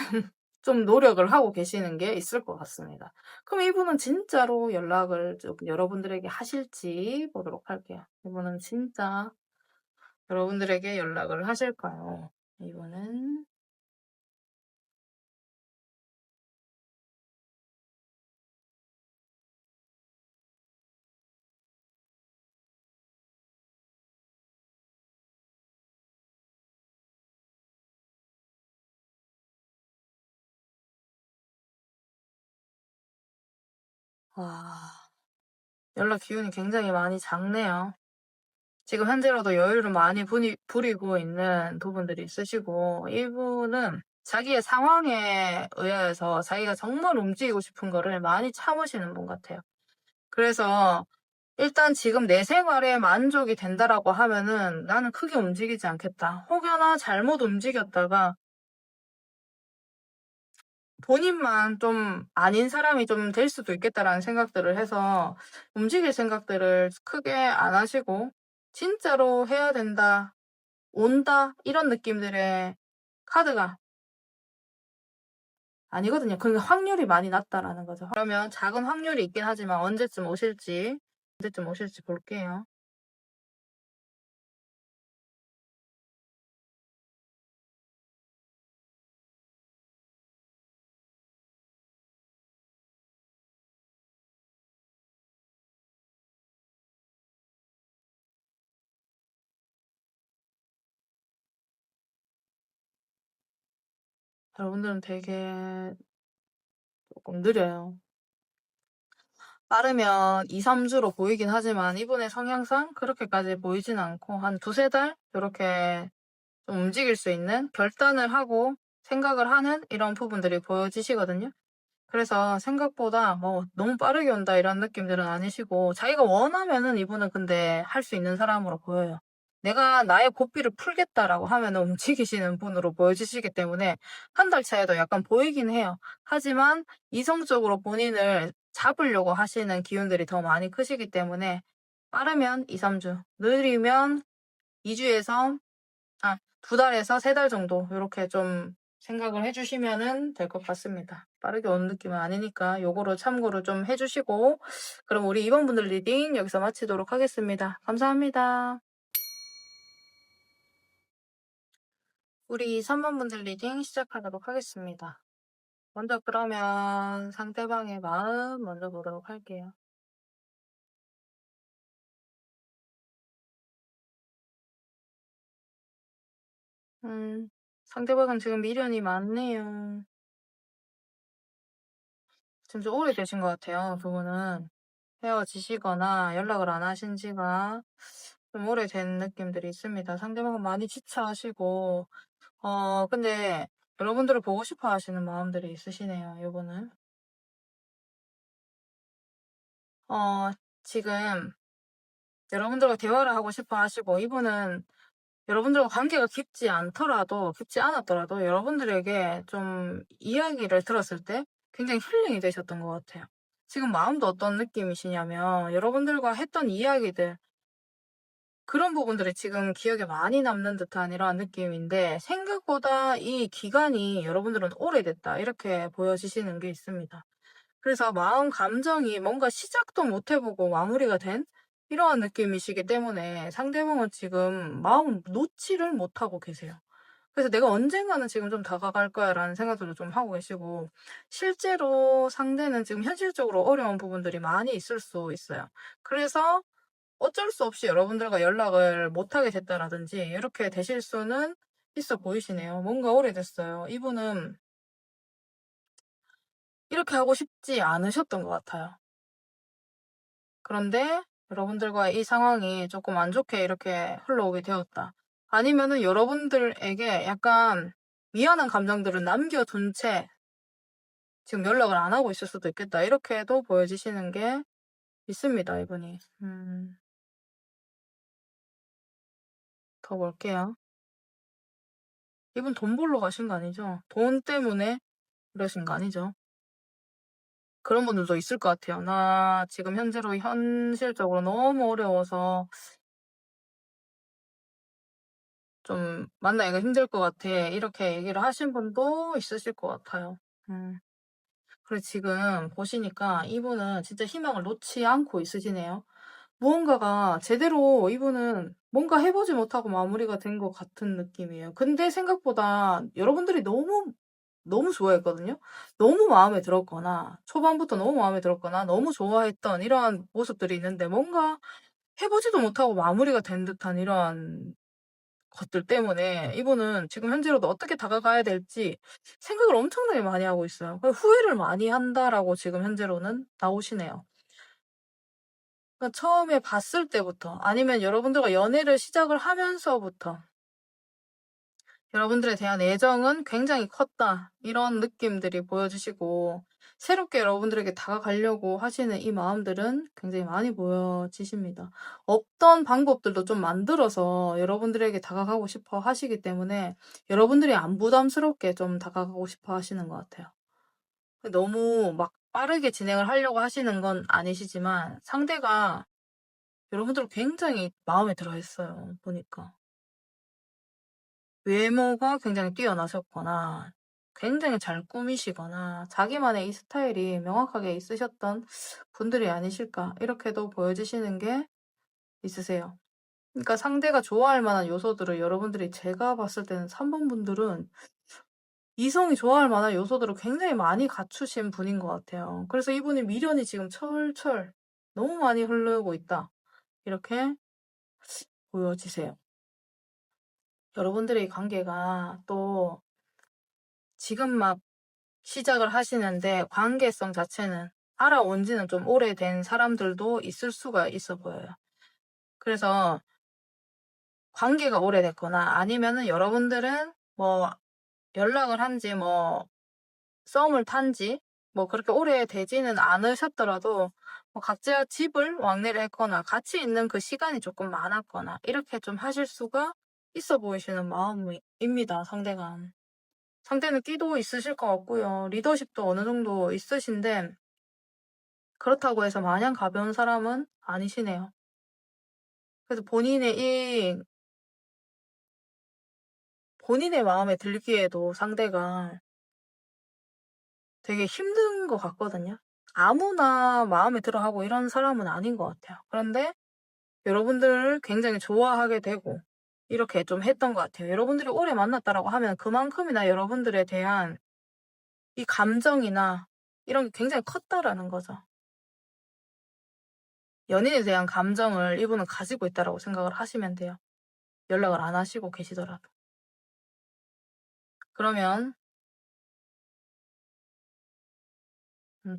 좀 노력을 하고 계시는 게 있을 것 같습니다. 그럼 이분은 진짜로 연락을 좀 여러분들에게 하실지 보도록 할게요. 이분은 진짜 여러분들에게 연락을 하실까요? 이분은 와, 연락 기운이 굉장히 많이 작네요. 지금 현재로도 여유를 많이 부리고 있는 부분들이 있으시고 이분은 자기의 상황에 의해서 자기가 정말 움직이고 싶은 거를 많이 참으시는 분 같아요. 그래서 일단 지금 내 생활에 만족이 된다라고 하면은 나는 크게 움직이지 않겠다. 혹여나 잘못 움직였다가 본인만 좀 아닌 사람이 좀 될 수도 있겠다라는 생각들을 해서 움직일 생각들을 크게 안 하시고 진짜로 해야 된다, 온다 이런 느낌들의 카드가 아니거든요. 그러니까 확률이 많이 낮다라는 거죠. 그러면 작은 확률이 있긴 하지만 언제쯤 오실지 언제쯤 오실지 볼게요. 여러분들은 되게 조금 느려요. 빠르면 2~3주로 보이긴 하지만 이분의 성향상 그렇게까지 보이진 않고 한 2~3달 이렇게 좀 움직일 수 있는 결단을 하고 생각을 하는 이런 부분들이 보여지시거든요. 그래서 생각보다 뭐 너무 빠르게 온다 이런 느낌들은 아니시고 자기가 원하면은 이분은 근데 할 수 있는 사람으로 보여요. 내가 나의 고삐를 풀겠다라고 하면은 움직이시는 분으로 보여지시기 때문에 한 달 차이도 약간 보이긴 해요. 하지만 이성적으로 본인을 잡으려고 하시는 기운들이 더 많이 크시기 때문에 빠르면 2~3주, 느리면 2주에서 2달에서 3달 정도 이렇게 좀 생각을 해주시면은 될 것 같습니다. 빠르게 오는 느낌은 아니니까 요거를 참고를 좀 해주시고 그럼 우리 2번 분들 리딩 여기서 마치도록 하겠습니다. 감사합니다. 우리 3번 분들 리딩 시작하도록 하겠습니다. 먼저 그러면 상대방의 마음 먼저 보도록 할게요. 상대방은 지금 미련이 많네요. 지금 좀 오래되신 것 같아요, 두 분은. 헤어지시거나 연락을 안 하신 지가 좀 오래된 느낌들이 있습니다. 상대방은 많이 지쳐하시고, 근데 여러분들을 보고 싶어 하시는 마음들이 있으시네요, 이분은. 지금 여러분들과 대화를 하고 싶어 하시고, 이분은 여러분들과 관계가 깊지 않았더라도 여러분들에게 좀 이야기를 들었을 때 굉장히 힐링이 되셨던 것 같아요. 지금 마음도 어떤 느낌이시냐면 여러분들과 했던 이야기들 그런 부분들이 지금 기억에 많이 남는 듯한 이러한 느낌인데 생각보다 이 기간이 여러분들은 오래됐다 이렇게 보여지시는 게 있습니다. 그래서 마음 감정이 뭔가 시작도 못 해보고 마무리가 된 이러한 느낌이시기 때문에 상대방은 지금 마음을 놓지를 못하고 계세요. 그래서 내가 언젠가는 지금 좀 다가갈 거야 라는 생각들도 좀 하고 계시고 실제로 상대는 지금 현실적으로 어려운 부분들이 많이 있을 수 있어요. 그래서 어쩔 수 없이 여러분들과 연락을 못하게 됐다라든지 이렇게 되실 수는 있어 보이시네요. 뭔가 오래됐어요. 이분은 이렇게 하고 싶지 않으셨던 것 같아요. 그런데 여러분들과의 이 상황이 조금 안 좋게 이렇게 흘러오게 되었다. 아니면은 여러분들에게 약간 미안한 감정들을 남겨둔 채 지금 연락을 안 하고 있을 수도 있겠다. 이렇게도 보여지시는 게 있습니다, 이분이. 더 볼게요. 이분 돈 벌러 가신 거 아니죠? 돈 때문에 그러신 거 아니죠? 그런 분들도 있을 것 같아요. 나 지금 현실적으로 너무 어려워서 좀 만나기가 힘들 것 같아. 이렇게 얘기를 하신 분도 있으실 것 같아요. 음. 그리고 지금 보시니까 이분은 진짜 희망을 놓지 않고 있으시네요. 무언가가 제대로 이분은 뭔가 해보지 못하고 마무리가 된 것 같은 느낌이에요. 근데 생각보다 여러분들이 너무 좋아했거든요. 너무 마음에 들었거나 초반부터 너무 마음에 들었거나 너무 좋아했던 이러한 모습들이 있는데 뭔가 해보지도 못하고 마무리가 된 듯한 이러한 것들 때문에 이분은 지금 현재로도 어떻게 다가가야 될지 생각을 엄청나게 많이 하고 있어요. 후회를 많이 한다라고 지금 현재로는 나오시네요. 그러니까 처음에 봤을 때부터 아니면 여러분들과 연애를 시작을 하면서부터 여러분들에 대한 애정은 굉장히 컸다. 이런 느낌들이 보여지시고 새롭게 여러분들에게 다가가려고 하시는 이 마음들은 굉장히 많이 보여지십니다. 없던 방법들도 좀 만들어서 여러분들에게 다가가고 싶어 하시기 때문에 여러분들이 안 부담스럽게 좀 다가가고 싶어 하시는 것 같아요. 너무 막 빠르게 진행을 하려고 하시는 건 아니시지만 상대가 여러분들을 굉장히 마음에 들어 했어요. 보니까. 외모가 굉장히 뛰어나셨거나 굉장히 잘 꾸미시거나 자기만의 이 스타일이 명확하게 있으셨던 분들이 아니실까 이렇게도 보여지시는 게 있으세요. 그러니까 상대가 좋아할 만한 요소들을 여러분들이 제가 봤을 때는 3번 분들은 이성이 좋아할 만한 요소들을 굉장히 많이 갖추신 분인 것 같아요. 그래서 이분이 미련이 지금 철철 너무 많이 흐르고 있다. 이렇게 보여지세요. 여러분들의 관계가 또 지금 막 시작을 하시는데 관계성 자체는 알아온 지는 좀 오래된 사람들도 있을 수가 있어 보여요. 그래서 관계가 오래됐거나 아니면은 여러분들은 뭐 연락을 한지 뭐 썸을 탄지 뭐 그렇게 오래되지는 않으셨더라도 뭐 각자 집을 왕래를 했거나 같이 있는 그 시간이 조금 많았거나 이렇게 좀 하실 수가 있어 보이시는 마음입니다. 상대는 끼도 있으실 것 같고요. 리더십도 어느 정도 있으신데 그렇다고 해서 마냥 가벼운 사람은 아니시네요. 그래서 본인의 마음에 들기에도 상대가 되게 힘든 것 같거든요. 아무나 마음에 들어 하고 이런 사람은 아닌 것 같아요. 그런데 여러분들을 굉장히 좋아하게 되고 이렇게 좀 했던 것 같아요. 여러분들이 오래 만났다라고 하면 그만큼이나 여러분들에 대한 이 감정이나 이런 게 굉장히 컸다라는 거죠. 연인에 대한 감정을 이분은 가지고 있다라고 생각을 하시면 돼요. 연락을 안 하시고 계시더라도. 그러면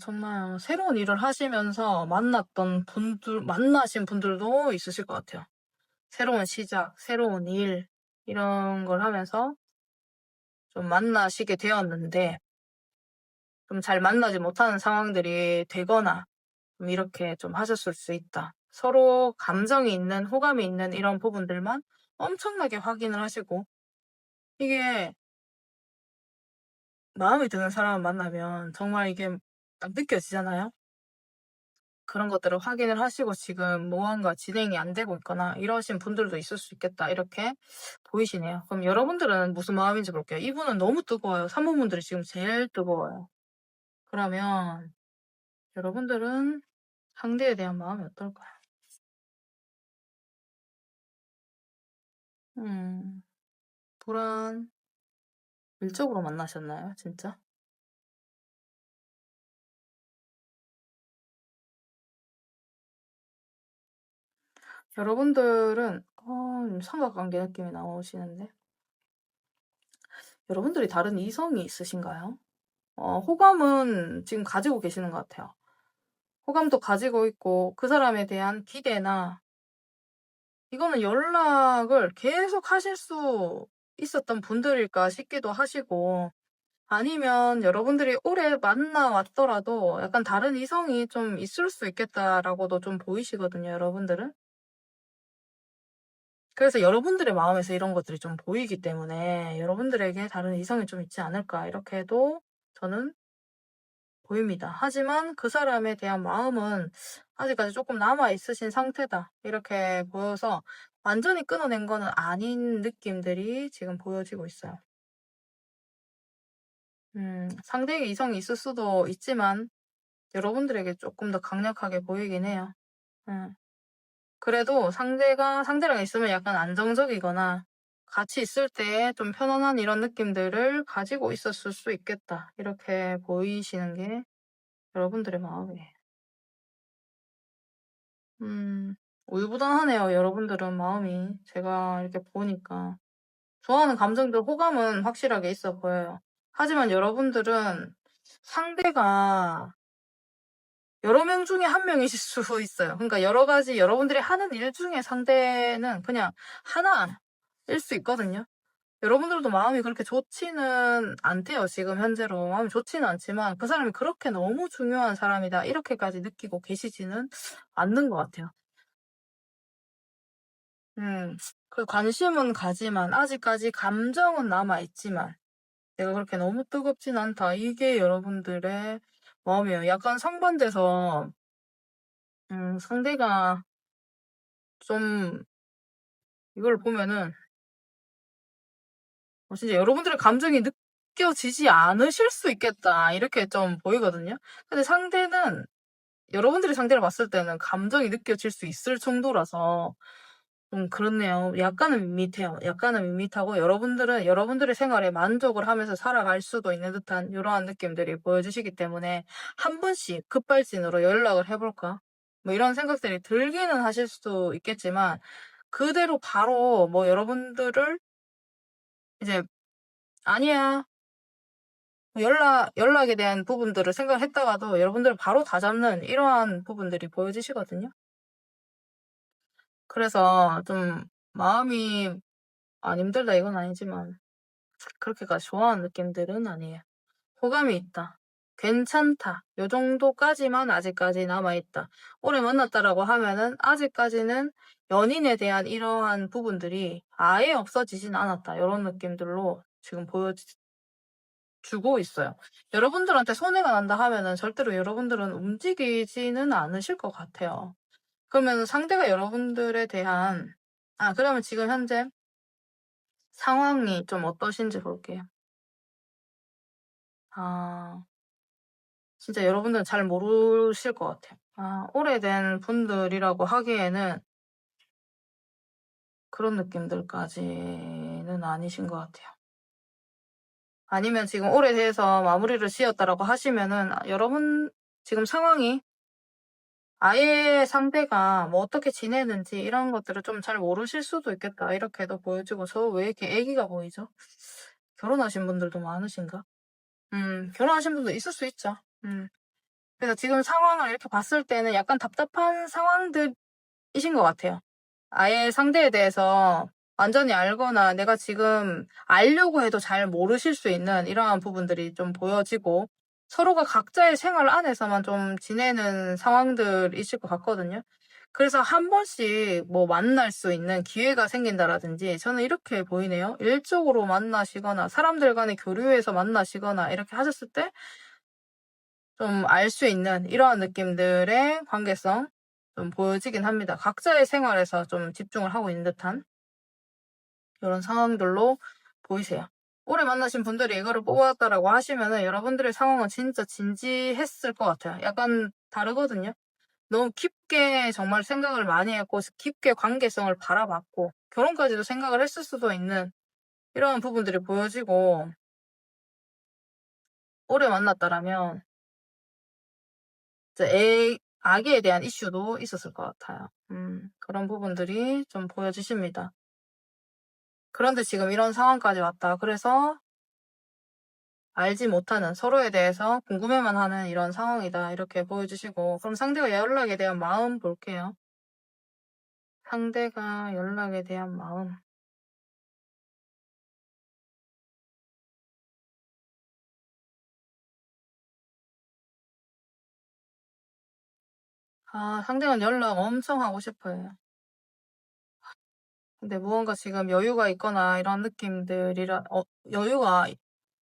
정말 새로운 일을 하시면서 만나신 분들도 있으실 것 같아요. 새로운 시작, 새로운 일, 이런 걸 하면서 좀 만나시게 되었는데, 좀 잘 만나지 못하는 상황들이 되거나, 좀 이렇게 좀 하셨을 수 있다. 서로 감정이 있는, 호감이 있는 이런 부분들만 엄청나게 확인을 하시고, 이게 마음에 드는 사람을 만나면 정말 이게 딱 느껴지잖아요? 그런 것들을 확인을 하시고 지금 무언가 진행이 안 되고 있거나 이러신 분들도 있을 수 있겠다. 이렇게 보이시네요. 그럼 여러분들은 무슨 마음인지 볼게요. 이분은 너무 뜨거워요. 3번 분들이 지금 제일 뜨거워요. 그러면 여러분들은 상대에 대한 마음이 어떨까요? 불안, 일적으로 만나셨나요? 진짜? 여러분들은 삼각관계 느낌이 나오시는데 여러분들이 다른 이성이 있으신가요? 호감은 지금 가지고 계시는 것 같아요. 호감도 가지고 있고 그 사람에 대한 기대나 이거는 연락을 계속 하실 수 있었던 분들일까 싶기도 하시고 아니면 여러분들이 오래 만나왔더라도 약간 다른 이성이 좀 있을 수 있겠다라고도 좀 보이시거든요, 여러분들은. 그래서 여러분들의 마음에서 이런 것들이 좀 보이기 때문에 여러분들에게 다른 이성이 좀 있지 않을까 이렇게도 저는 보입니다. 하지만 그 사람에 대한 마음은 아직까지 조금 남아 있으신 상태다. 이렇게 보여서 완전히 끊어낸 거는 아닌 느낌들이 지금 보여지고 있어요. 상대에게 이성이 있을 수도 있지만 여러분들에게 조금 더 강력하게 보이긴 해요. 음. 그래도 상대랑 있으면 약간 안정적이거나 같이 있을 때 좀 편안한 이런 느낌들을 가지고 있었을 수 있겠다. 이렇게 보이시는 게 여러분들의 마음이에요. 우유부단하네요, 여러분들은 마음이. 제가 이렇게 보니까. 좋아하는 감정들, 호감은 확실하게 있어 보여요. 하지만 여러분들은 상대가 여러 명 중에 한 명이실 수 있어요. 그러니까 여러 가지 여러분들이 하는 일 중에 상대는 그냥 하나일 수 있거든요. 여러분들도 마음이 그렇게 좋지는 않대요, 지금 현재로. 마음이 좋지는 않지만 그 사람이 그렇게 너무 중요한 사람이다. 이렇게까지 느끼고 계시지는 않는 것 같아요. 그 관심은 가지만 아직까지 감정은 남아있지만 내가 그렇게 너무 뜨겁진 않다. 이게 여러분들의 마음이에요. 약간 상반돼서 상대가 좀 이걸 보면은 진짜 여러분들의 감정이 느껴지지 않으실 수 있겠다. 이렇게 좀 보이거든요. 근데 상대는 여러분들이 상대를 봤을 때는 감정이 느껴질 수 있을 정도라서 좀 그렇네요. 약간은 밋밋해요. 약간은 밋밋하고 여러분들은 여러분들의 생활에 만족을 하면서 살아갈 수도 있는 듯한 이러한 느낌들이 보여주시기 때문에 한 번씩 급발진으로 연락을 해볼까? 뭐 이런 생각들이 들기는 하실 수도 있겠지만 그대로 바로 뭐 여러분들을 이제 아니야. 연락에 대한 부분들을 생각을 했다가도 여러분들을 바로 다 잡는 이러한 부분들이 보여지시거든요. 그래서 좀 마음이 안 힘들다 이건 아니지만 그렇게까지 좋아하는 느낌들은 아니에요. 호감이 있다. 괜찮다. 요 정도까지만 아직까지 남아있다. 오래 만났다라고 하면은 아직까지는 연인에 대한 이러한 부분들이 아예 없어지진 않았다. 요런 느낌들로 지금 보여주고 있어요. 여러분들한테 손해가 난다 하면은 절대로 여러분들은 움직이지는 않으실 것 같아요. 그러면 상대가 여러분들에 대한 그러면 지금 현재 상황이 좀 어떠신지 볼게요. 진짜 여러분들은 잘 모르실 것 같아요. 오래된 분들이라고 하기에는 그런 느낌들까지는 아니신 것 같아요. 아니면 지금 오래돼서 마무리를 지었다라고 하시면은 여러분 지금 상황이 아예 상대가 뭐 어떻게 지내는지 이런 것들을 좀 잘 모르실 수도 있겠다. 이렇게도 보여지고 저 왜 이렇게 애기가 보이죠? 결혼하신 분들도 많으신가? 결혼하신 분도 있을 수 있죠. 그래서 지금 상황을 이렇게 봤을 때는 약간 답답한 상황들이신 것 같아요. 아예 상대에 대해서 완전히 알거나 내가 지금 알려고 해도 잘 모르실 수 있는 이러한 부분들이 좀 보여지고 서로가 각자의 생활 안에서만 좀 지내는 상황들이실 것 같거든요. 그래서 한 번씩 뭐 만날 수 있는 기회가 생긴다라든지 저는 이렇게 보이네요. 일적으로 만나시거나 사람들 간의 교류에서 만나시거나 이렇게 하셨을 때 좀 알 수 있는 이러한 느낌들의 관계성 좀 보여지긴 합니다. 각자의 생활에서 좀 집중을 하고 있는 듯한 이런 상황들로 보이세요. 오래 만나신 분들이 이거를 뽑았다라고 하시면은 여러분들의 상황은 진짜 진지했을 것 같아요. 약간 다르거든요. 너무 깊게 정말 생각을 많이 했고 깊게 관계성을 바라봤고 결혼까지도 생각을 했을 수도 있는 이러한 부분들이 보여지고 오래 만났다라면 아기에 대한 이슈도 있었을 것 같아요. 그런 부분들이 좀 보여지십니다. 그런데 지금 이런 상황까지 왔다. 그래서 알지 못하는 서로에 대해서 궁금해만 하는 이런 상황이다. 이렇게 보여주시고 그럼 상대가 연락에 대한 마음 볼게요. 상대가 연락에 대한 마음. 상대는 연락 엄청 하고 싶어요. 근데 무언가 지금 여유가 있거나 이런 여유가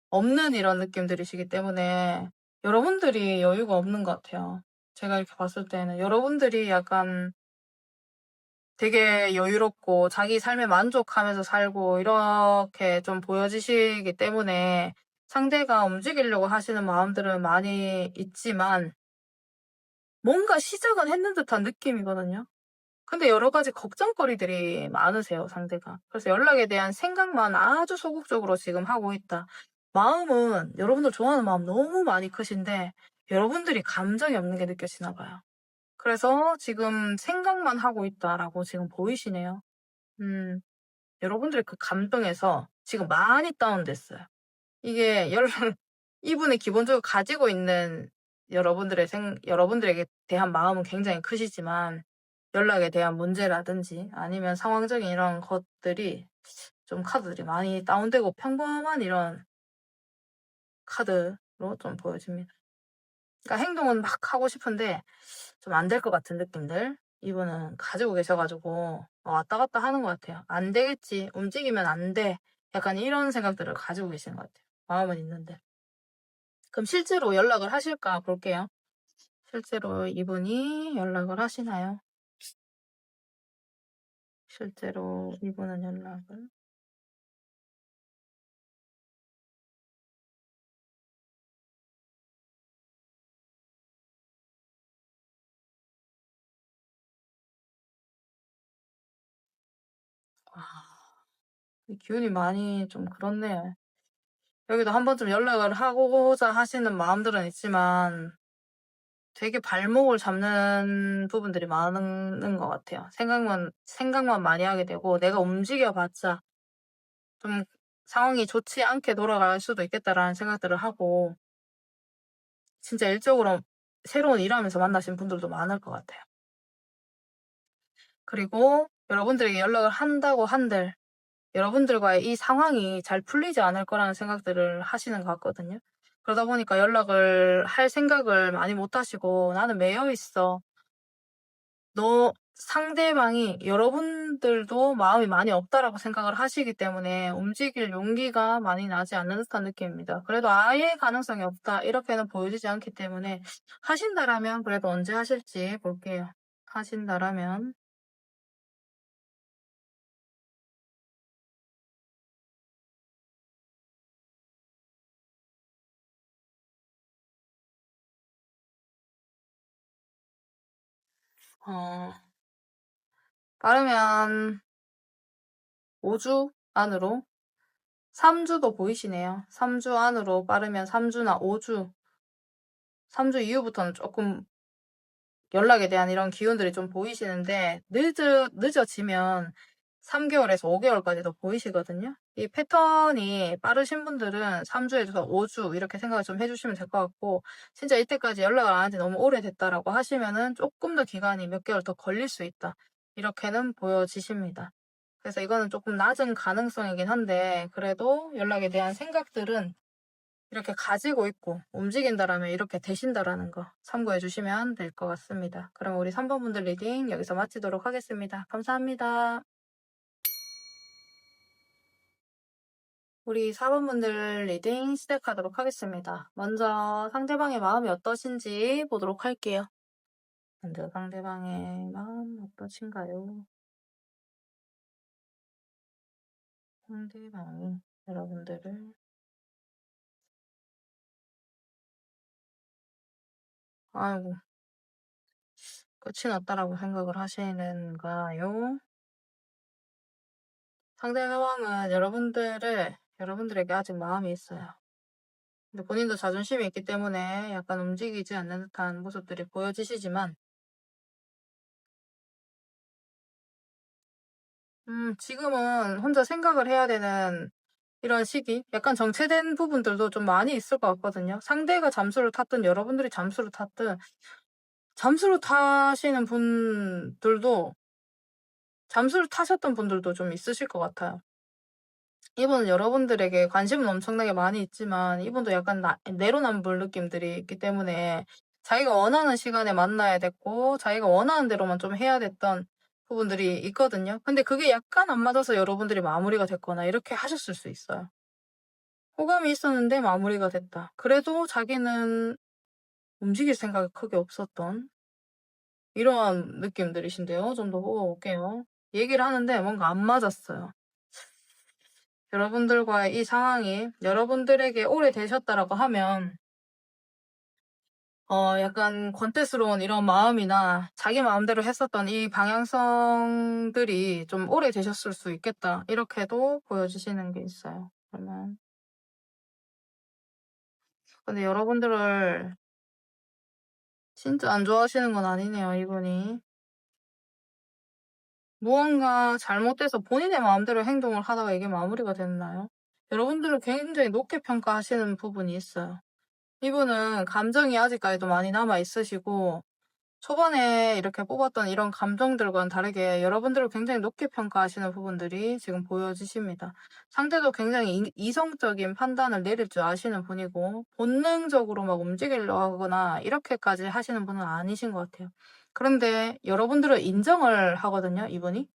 없는 이런 느낌들이시기 때문에 여러분들이 여유가 없는 것 같아요. 제가 이렇게 봤을 때는 여러분들이 약간 되게 여유롭고 자기 삶에 만족하면서 살고 이렇게 좀 보여지시기 때문에 상대가 움직이려고 하시는 마음들은 많이 있지만 뭔가 시작은 했는 듯한 느낌이거든요. 근데 여러 가지 걱정거리들이 많으세요, 상대가. 그래서 연락에 대한 생각만 아주 소극적으로 지금 하고 있다. 마음은 여러분들 좋아하는 마음 너무 많이 크신데 여러분들이 감정이 없는 게 느껴지나 봐요. 그래서 지금 생각만 하고 있다라고 지금 보이시네요. 음, 여러분들의 그 감정에서 지금 많이 다운됐어요. 이게 이분이 기본적으로 가지고 있는 여러분들에게 대한 마음은 굉장히 크시지만 연락에 대한 문제라든지 아니면 상황적인 이런 것들이 좀 카드들이 많이 다운되고 평범한 이런 카드로 좀 보여집니다. 그러니까 행동은 막 하고 싶은데 좀 안 될 것 같은 느낌들 이분은 가지고 계셔가지고 왔다 갔다 하는 것 같아요. 안 되겠지. 움직이면 안 돼. 약간 이런 생각들을 가지고 계시는 것 같아요. 마음은 있는데. 그럼 실제로 연락을 하실까 볼게요. 실제로 이분이 연락을 하시나요? 실제로 이분은 연락을 이 기운이 많이 좀 그렇네. 여기도 한 번쯤 연락을 하고자 하시는 마음들은 있지만 되게 발목을 잡는 부분들이 많은 것 같아요. 생각만 많이 하게 되고 내가 움직여봤자 좀 상황이 좋지 않게 돌아갈 수도 있겠다라는 생각들을 하고 진짜 일적으로 새로운 일하면서 만나신 분들도 많을 것 같아요. 그리고 여러분들에게 연락을 한다고 한들 여러분들과의 이 상황이 잘 풀리지 않을 거라는 생각들을 하시는 것 같거든요. 그러다 보니까 연락을 할 생각을 많이 못 하시고 나는 매여 있어. 상대방이 여러분들도 마음이 많이 없다라고 생각을 하시기 때문에 움직일 용기가 많이 나지 않는 듯한 느낌입니다. 그래도 아예 가능성이 없다 이렇게는 보여지지 않기 때문에 하신다라면 그래도 언제 하실지 볼게요. 하신다라면 어, 빠르면 5주 안으로 3주도 보이시네요. 3주 안으로 빠르면 3주나 5주 3주 이후부터는 조금 연락에 대한 이런 기운들이 좀 보이시는데 늦어지면 3개월에서 5개월까지도 보이시거든요. 이 패턴이 빠르신 분들은 3주에서 5주 이렇게 생각을 좀 해주시면 될 것 같고 진짜 이때까지 연락을 안 한 지 너무 오래됐다라고 하시면은 조금 더 기간이 몇 개월 더 걸릴 수 있다. 이렇게는 보여지십니다. 그래서 이거는 조금 낮은 가능성이긴 한데 그래도 연락에 대한 생각들은 이렇게 가지고 있고 움직인다라면 이렇게 되신다라는 거 참고해 주시면 될 것 같습니다. 그럼 우리 3번 분들 리딩 여기서 마치도록 하겠습니다. 감사합니다. 우리 4번 분들 리딩 시작하도록 하겠습니다. 먼저 상대방의 마음이 어떠신지 보도록 할게요. 먼저 상대방의 마음 어떠신가요? 상대방이 여러분들을 아이고 끝이 났다라고 생각을 하시는가요? 상대방은 여러분들에게 아직 마음이 있어요. 근데 본인도 자존심이 있기 때문에 약간 움직이지 않는 듯한 모습들이 보여지시지만, 지금은 혼자 생각을 해야 되는 이런 시기, 약간 정체된 부분들도 좀 많이 있을 것 같거든요. 상대가 잠수를 탔든 여러분들이 잠수를 탔든, 잠수를 타시는 분들도, 잠수를 타셨던 분들도 좀 있으실 것 같아요. 이분은 여러분들에게 관심은 엄청나게 많이 있지만 이분도 약간 내로남불 느낌들이 있기 때문에 자기가 원하는 시간에 만나야 됐고 자기가 원하는 대로만 좀 해야 됐던 부분들이 있거든요. 근데 그게 약간 안 맞아서 여러분들이 마무리가 됐거나 이렇게 하셨을 수 있어요. 호감이 있었는데 마무리가 됐다. 그래도 자기는 움직일 생각이 크게 없었던 이러한 느낌들이신데요. 좀 더 뽑아볼게요. 얘기를 하는데 뭔가 안 맞았어요. 여러분들과의 이 상황이 여러분들에게 오래되셨다라고 하면 약간 권태스러운 이런 마음이나 자기 마음대로 했었던 이 방향성들이 좀 오래되셨을 수 있겠다. 이렇게도 보여주시는 게 있어요. 그러면 근데 여러분들을 진짜 안 좋아하시는 건 아니네요, 이분이. 무언가 잘못돼서 본인의 마음대로 행동을 하다가 이게 마무리가 됐나요? 여러분들을 굉장히 높게 평가하시는 부분이 있어요. 이분은 감정이 아직까지도 많이 남아 있으시고 초반에 이렇게 뽑았던 이런 감정들과는 다르게 여러분들을 굉장히 높게 평가하시는 부분들이 지금 보여지십니다. 상대도 굉장히 이성적인 판단을 내릴 줄 아시는 분이고 본능적으로 막 움직이려고 하거나 이렇게까지 하시는 분은 아니신 것 같아요. 그런데 여러분들을 인정을 하거든요, 이분이.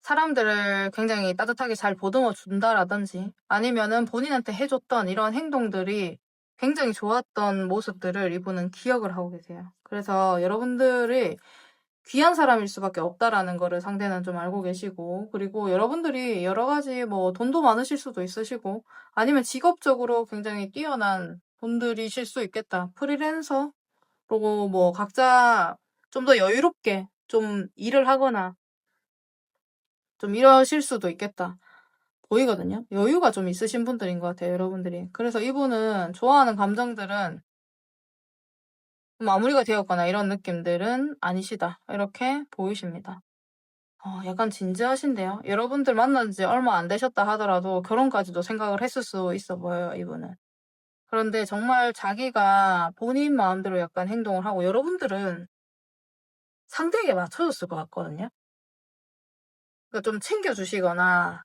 사람들을 굉장히 따뜻하게 잘 보듬어 준다라든지 아니면은 본인한테 해줬던 이런 행동들이 굉장히 좋았던 모습들을 이분은 기억을 하고 계세요. 그래서 여러분들이 귀한 사람일 수밖에 없다라는 거를 상대는 좀 알고 계시고 그리고 여러분들이 여러 가지 뭐 돈도 많으실 수도 있으시고 아니면 직업적으로 굉장히 뛰어난 분들이실 수 있겠다. 프리랜서로 뭐 각자 좀 더 여유롭게 좀 일을 하거나 좀 이러실 수도 있겠다. 보이거든요. 여유가 좀 있으신 분들인 것 같아요, 여러분들이. 그래서 이분은 좋아하는 감정들은 마무리가 되었거나 이런 느낌들은 아니시다. 이렇게 보이십니다. 약간 진지하신데요. 여러분들 만난 지 얼마 안 되셨다 하더라도 결혼까지도 생각을 했을 수 있어 보여요, 이분은. 그런데 정말 자기가 본인 마음대로 약간 행동을 하고 여러분들은 상대에게 맞춰줬을 것 같거든요. 그러니까 좀 챙겨주시거나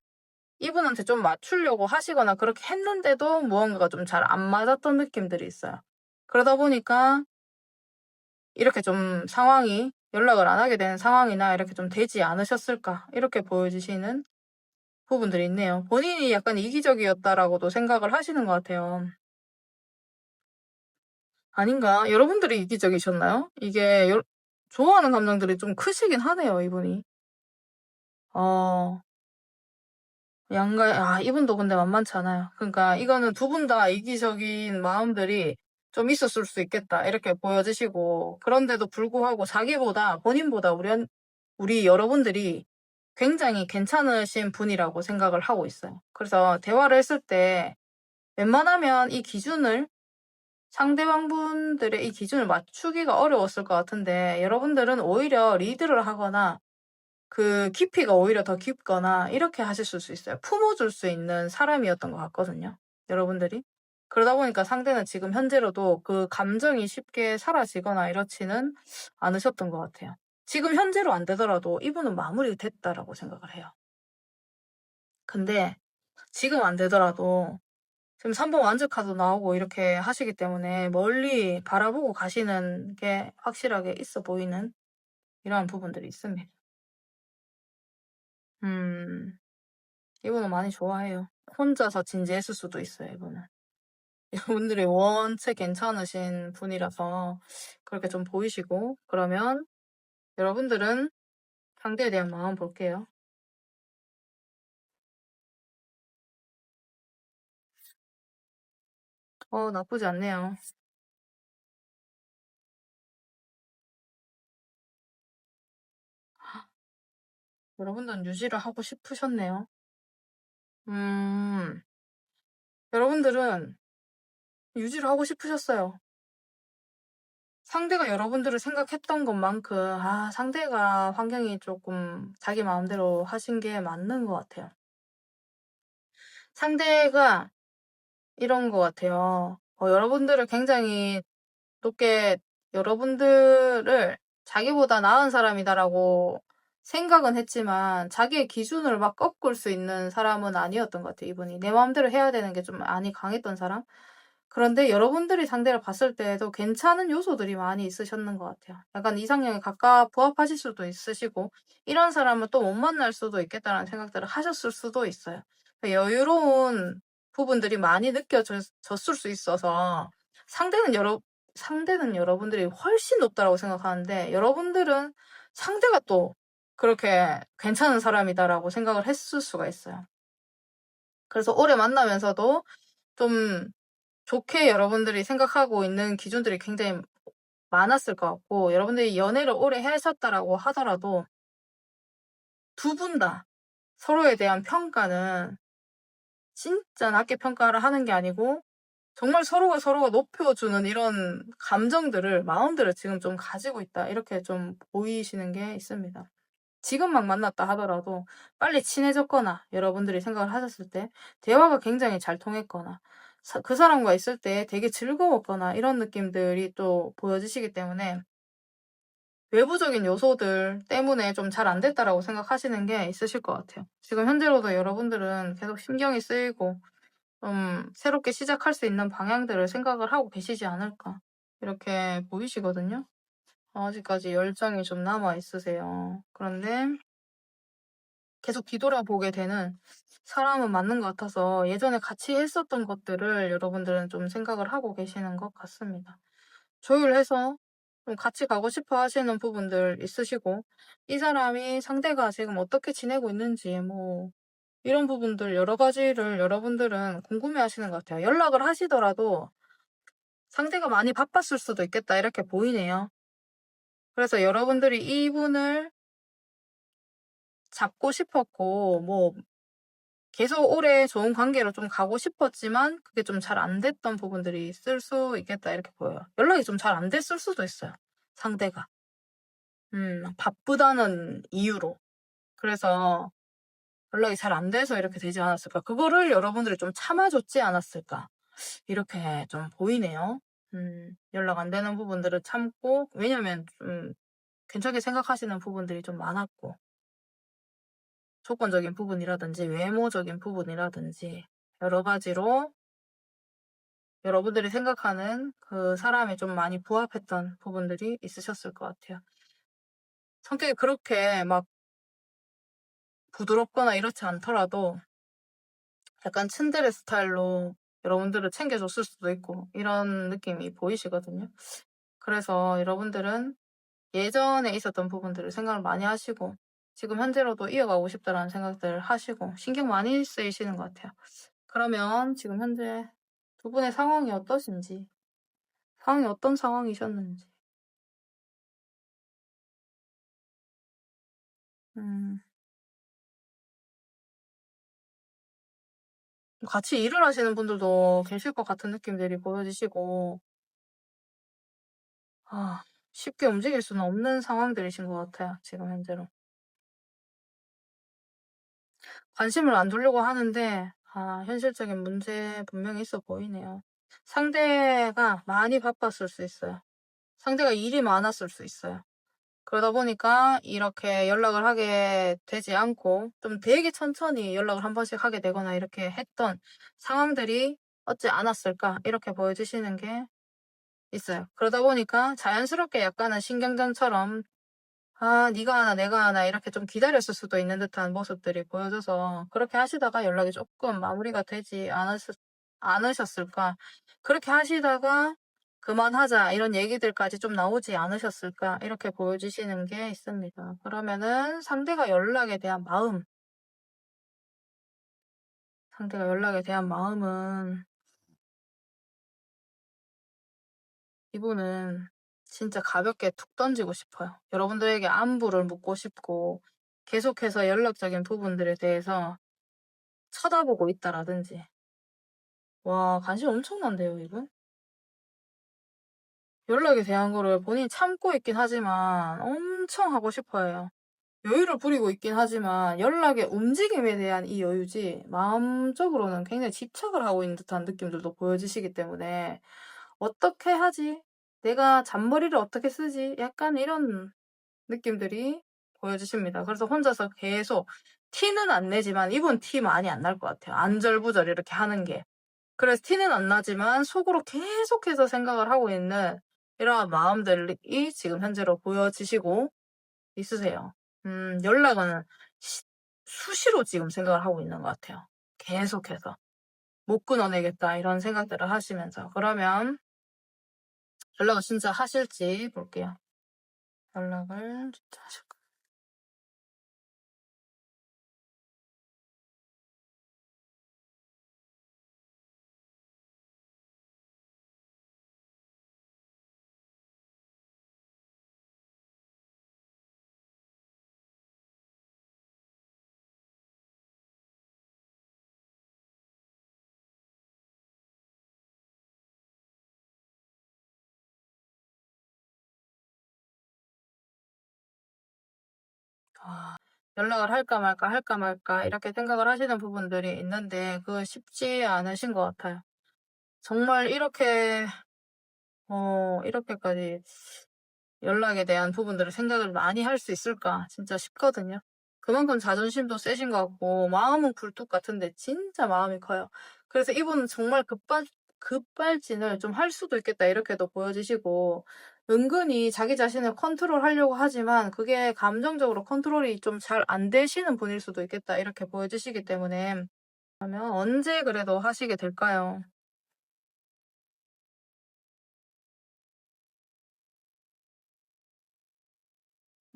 이분한테 좀 맞추려고 하시거나 그렇게 했는데도 무언가가 좀 잘 안 맞았던 느낌들이 있어요. 그러다 보니까 이렇게 좀 상황이 연락을 안 하게 되는 상황이나 이렇게 좀 되지 않으셨을까 이렇게 보여지시는 부분들이 있네요. 본인이 약간 이기적이었다라고도 생각을 하시는 것 같아요. 아닌가? 여러분들이 이기적이셨나요? 이게 좋아하는 감정들이 좀 크시긴 하네요, 이분이. 어, 이분도 근데 만만치 않아요. 그러니까 이거는 두 분 다 이기적인 마음들이 좀 있었을 수 있겠다. 이렇게 보여지시고, 그런데도 불구하고 본인보다 우리 여러분들이 굉장히 괜찮으신 분이라고 생각을 하고 있어요. 그래서 대화를 했을 때 웬만하면 상대방분들의 이 기준을 맞추기가 어려웠을 것 같은데, 여러분들은 오히려 리드를 하거나 그 깊이가 오히려 더 깊거나 이렇게 하셨을 수 있어요. 품어줄 수 있는 사람이었던 것 같거든요, 여러분들이. 그러다 보니까 상대는 지금 현재로도 그 감정이 쉽게 사라지거나 이렇지는 않으셨던 것 같아요. 지금 현재로 안 되더라도 이분은 마무리됐다라고 생각을 해요. 근데 지금 안 되더라도 지금 3번 완즈 카드 나오고 이렇게 하시기 때문에 멀리 바라보고 가시는 게 확실하게 있어 보이는 이러한 부분들이 있습니다. 이분은 많이 좋아해요. 혼자서 진지했을 수도 있어요, 이분은. 여러분들이 원체 괜찮으신 분이라서 그렇게 좀 보이시고, 그러면 여러분들은 상대에 대한 마음 볼게요. 나쁘지 않네요. 여러분들은 유지를 하고 싶으셨네요. 음, 여러분들은 유지를 하고 싶으셨어요. 상대가 여러분들을 생각했던 것만큼, 상대가 환경이 조금 자기 마음대로 하신 게 맞는 것 같아요. 상대가 이런 것 같아요. 여러분들을 굉장히 높게, 여러분들을 자기보다 나은 사람이다라고 생각은 했지만, 자기의 기준을 막 꺾을 수 있는 사람은 아니었던 것 같아요, 이분이. 내 마음대로 해야 되는 게 좀 많이 강했던 사람? 그런데 여러분들이 상대를 봤을 때에도 괜찮은 요소들이 많이 있으셨는 것 같아요. 약간 이상형에 부합하실 수도 있으시고, 이런 사람은 또 못 만날 수도 있겠다라는 생각들을 하셨을 수도 있어요. 여유로운 부분들이 많이 느껴졌을 수 있어서, 상대는 여러분들이 훨씬 높다라고 생각하는데, 여러분들은 상대가 또 그렇게 괜찮은 사람이다라고 생각을 했을 수가 있어요. 그래서 오래 만나면서도 좀 좋게 여러분들이 생각하고 있는 기준들이 굉장히 많았을 것 같고, 여러분들이 연애를 오래 하셨다라고 하더라도 두 분 다 서로에 대한 평가는 진짜 낮게 평가를 하는 게 아니고 정말 서로가 높여주는 이런 마음들을 지금 좀 가지고 있다. 이렇게 좀 보이시는 게 있습니다. 지금 막 만났다 하더라도 빨리 친해졌거나 여러분들이 생각을 하셨을 때 대화가 굉장히 잘 통했거나 그 사람과 있을 때 되게 즐거웠거나 이런 느낌들이 또 보여지시기 때문에 외부적인 요소들 때문에 좀 잘 안 됐다라고 생각하시는 게 있으실 것 같아요. 지금 현재로도 여러분들은 계속 신경이 쓰이고 좀 새롭게 시작할 수 있는 방향들을 생각을 하고 계시지 않을까 이렇게 보이시거든요. 아직까지 열정이 좀 남아 있으세요. 그런데 계속 뒤돌아보게 되는 사람은 맞는 것 같아서 예전에 같이 했었던 것들을 여러분들은 좀 생각을 하고 계시는 것 같습니다. 조율해서 좀 같이 가고 싶어 하시는 부분들 있으시고, 이 사람이 상대가 지금 어떻게 지내고 있는지, 이런 부분들 여러 가지를 여러분들은 궁금해 하시는 것 같아요. 연락을 하시더라도 상대가 많이 바빴을 수도 있겠다, 이렇게 보이네요. 그래서 여러분들이 이분을 잡고 싶었고, 뭐, 계속 오래 좋은 관계로 좀 가고 싶었지만, 그게 좀 잘 안 됐던 부분들이 있을 수 있겠다, 이렇게 보여요. 연락이 좀 잘 안 됐을 수도 있어요. 상대가. 바쁘다는 이유로. 그래서 연락이 잘 안 돼서 이렇게 되지 않았을까. 그거를 여러분들이 좀 참아줬지 않았을까. 이렇게 좀 보이네요. 연락 안 되는 부분들을 참고, 왜냐면 좀 괜찮게 생각하시는 부분들이 좀 많았고, 조건적인 부분이라든지, 외모적인 부분이라든지, 여러 가지로 여러분들이 생각하는 그 사람에 좀 많이 부합했던 부분들이 있으셨을 것 같아요. 성격이 그렇게 막 부드럽거나 이렇지 않더라도 약간 츤데레 스타일로 여러분들을 챙겨줬을 수도 있고 이런 느낌이 보이시거든요. 그래서 여러분들은 예전에 있었던 부분들을 생각을 많이 하시고 지금 현재로도 이어가고 싶다라는 생각들을 하시고 신경 많이 쓰이시는 것 같아요. 그러면 지금 현재 두 분의 상황이 어떠신지, 상황이 어떤 상황이셨는지. 같이 일을 하시는 분들도 계실 것 같은 느낌들이 보여지시고, 쉽게 움직일 수는 없는 상황들이신 것 같아요, 지금 현재로. 관심을 안 두려고 하는데, 현실적인 문제 분명히 있어 보이네요. 상대가 많이 바빴을 수 있어요. 상대가 일이 많았을 수 있어요. 그러다 보니까 이렇게 연락을 하게 되지 않고 좀 되게 천천히 연락을 한 번씩 하게 되거나 이렇게 했던 상황들이 어찌 않았을까 이렇게 보여주시는 게 있어요. 그러다 보니까 자연스럽게 약간은 신경전처럼 네가 하나 내가 하나 이렇게 좀 기다렸을 수도 있는 듯한 모습들이 보여져서 그렇게 하시다가 연락이 조금 마무리가 되지 않으셨을까. 그렇게 하시다가 그만하자 이런 얘기들까지 좀 나오지 않으셨을까 이렇게 보여주시는 게 있습니다. 그러면은 상대가 연락에 대한 마음은 이분은 진짜 가볍게 툭 던지고 싶어요. 여러분들에게 안부를 묻고 싶고 계속해서 연락적인 부분들에 대해서 쳐다보고 있다라든지. 와, 관심 엄청난데요, 이분? 연락에 대한 거를 본인이 참고 있긴 하지만 엄청 하고 싶어 해요. 여유를 부리고 있긴 하지만 연락의 움직임에 대한 이 여유지 마음적으로는 굉장히 집착을 하고 있는 듯한 느낌들도 보여지시기 때문에 어떻게 하지? 내가 잔머리를 어떻게 쓰지? 약간 이런 느낌들이 보여지십니다. 그래서 혼자서 계속 티는 안 내지만 이분 티 많이 안 날 것 같아요. 안절부절 이렇게 하는 게. 그래서 티는 안 나지만 속으로 계속해서 생각을 하고 있는 이러한 마음들이 지금 현재로 보여지시고 있으세요. 연락은 수시로 지금 생각을 하고 있는 것 같아요. 계속해서. 못 끊어내겠다 이런 생각들을 하시면서. 그러면 연락을 진짜 하실지 볼게요. 연락을 진짜 하실까? 연락을 할까 말까 할까 말까 이렇게 생각을 하시는 부분들이 있는데 그거 쉽지 않으신 것 같아요. 정말 이렇게까지 연락에 대한 부분들을 생각을 많이 할 수 있을까 진짜 싶거든요. 그만큼 자존심도 세신 것 같고 마음은 굴뚝 같은데 진짜 마음이 커요. 그래서 이분은 정말 급발진을 좀 할 수도 있겠다 이렇게도 보여지시고 은근히 자기 자신을 컨트롤하려고 하지만 그게 감정적으로 컨트롤이 좀 잘 안 되시는 분일 수도 있겠다 이렇게 보여지시기 때문에 그러면 언제 그래도 하시게 될까요?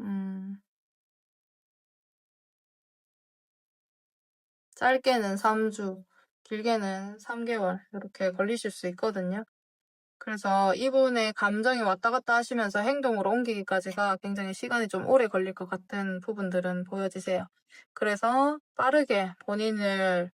음, 짧게는 3주, 길게는 3개월 이렇게 걸리실 수 있거든요. 그래서 이분의 감정이 왔다 갔다 하시면서 행동으로 옮기기까지가 굉장히 시간이 좀 오래 걸릴 것 같은 부분들은 보여지세요. 그래서 빠르게 본인을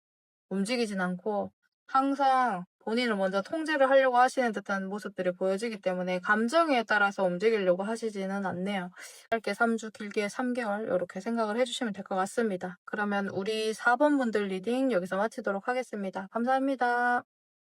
움직이진 않고 항상 본인을 먼저 통제를 하려고 하시는 듯한 모습들이 보여지기 때문에 감정에 따라서 움직이려고 하시지는 않네요. 짧게 3주, 길게 3개월 이렇게 생각을 해주시면 될 것 같습니다. 그러면 우리 4번 분들 리딩 여기서 마치도록 하겠습니다. 감사합니다.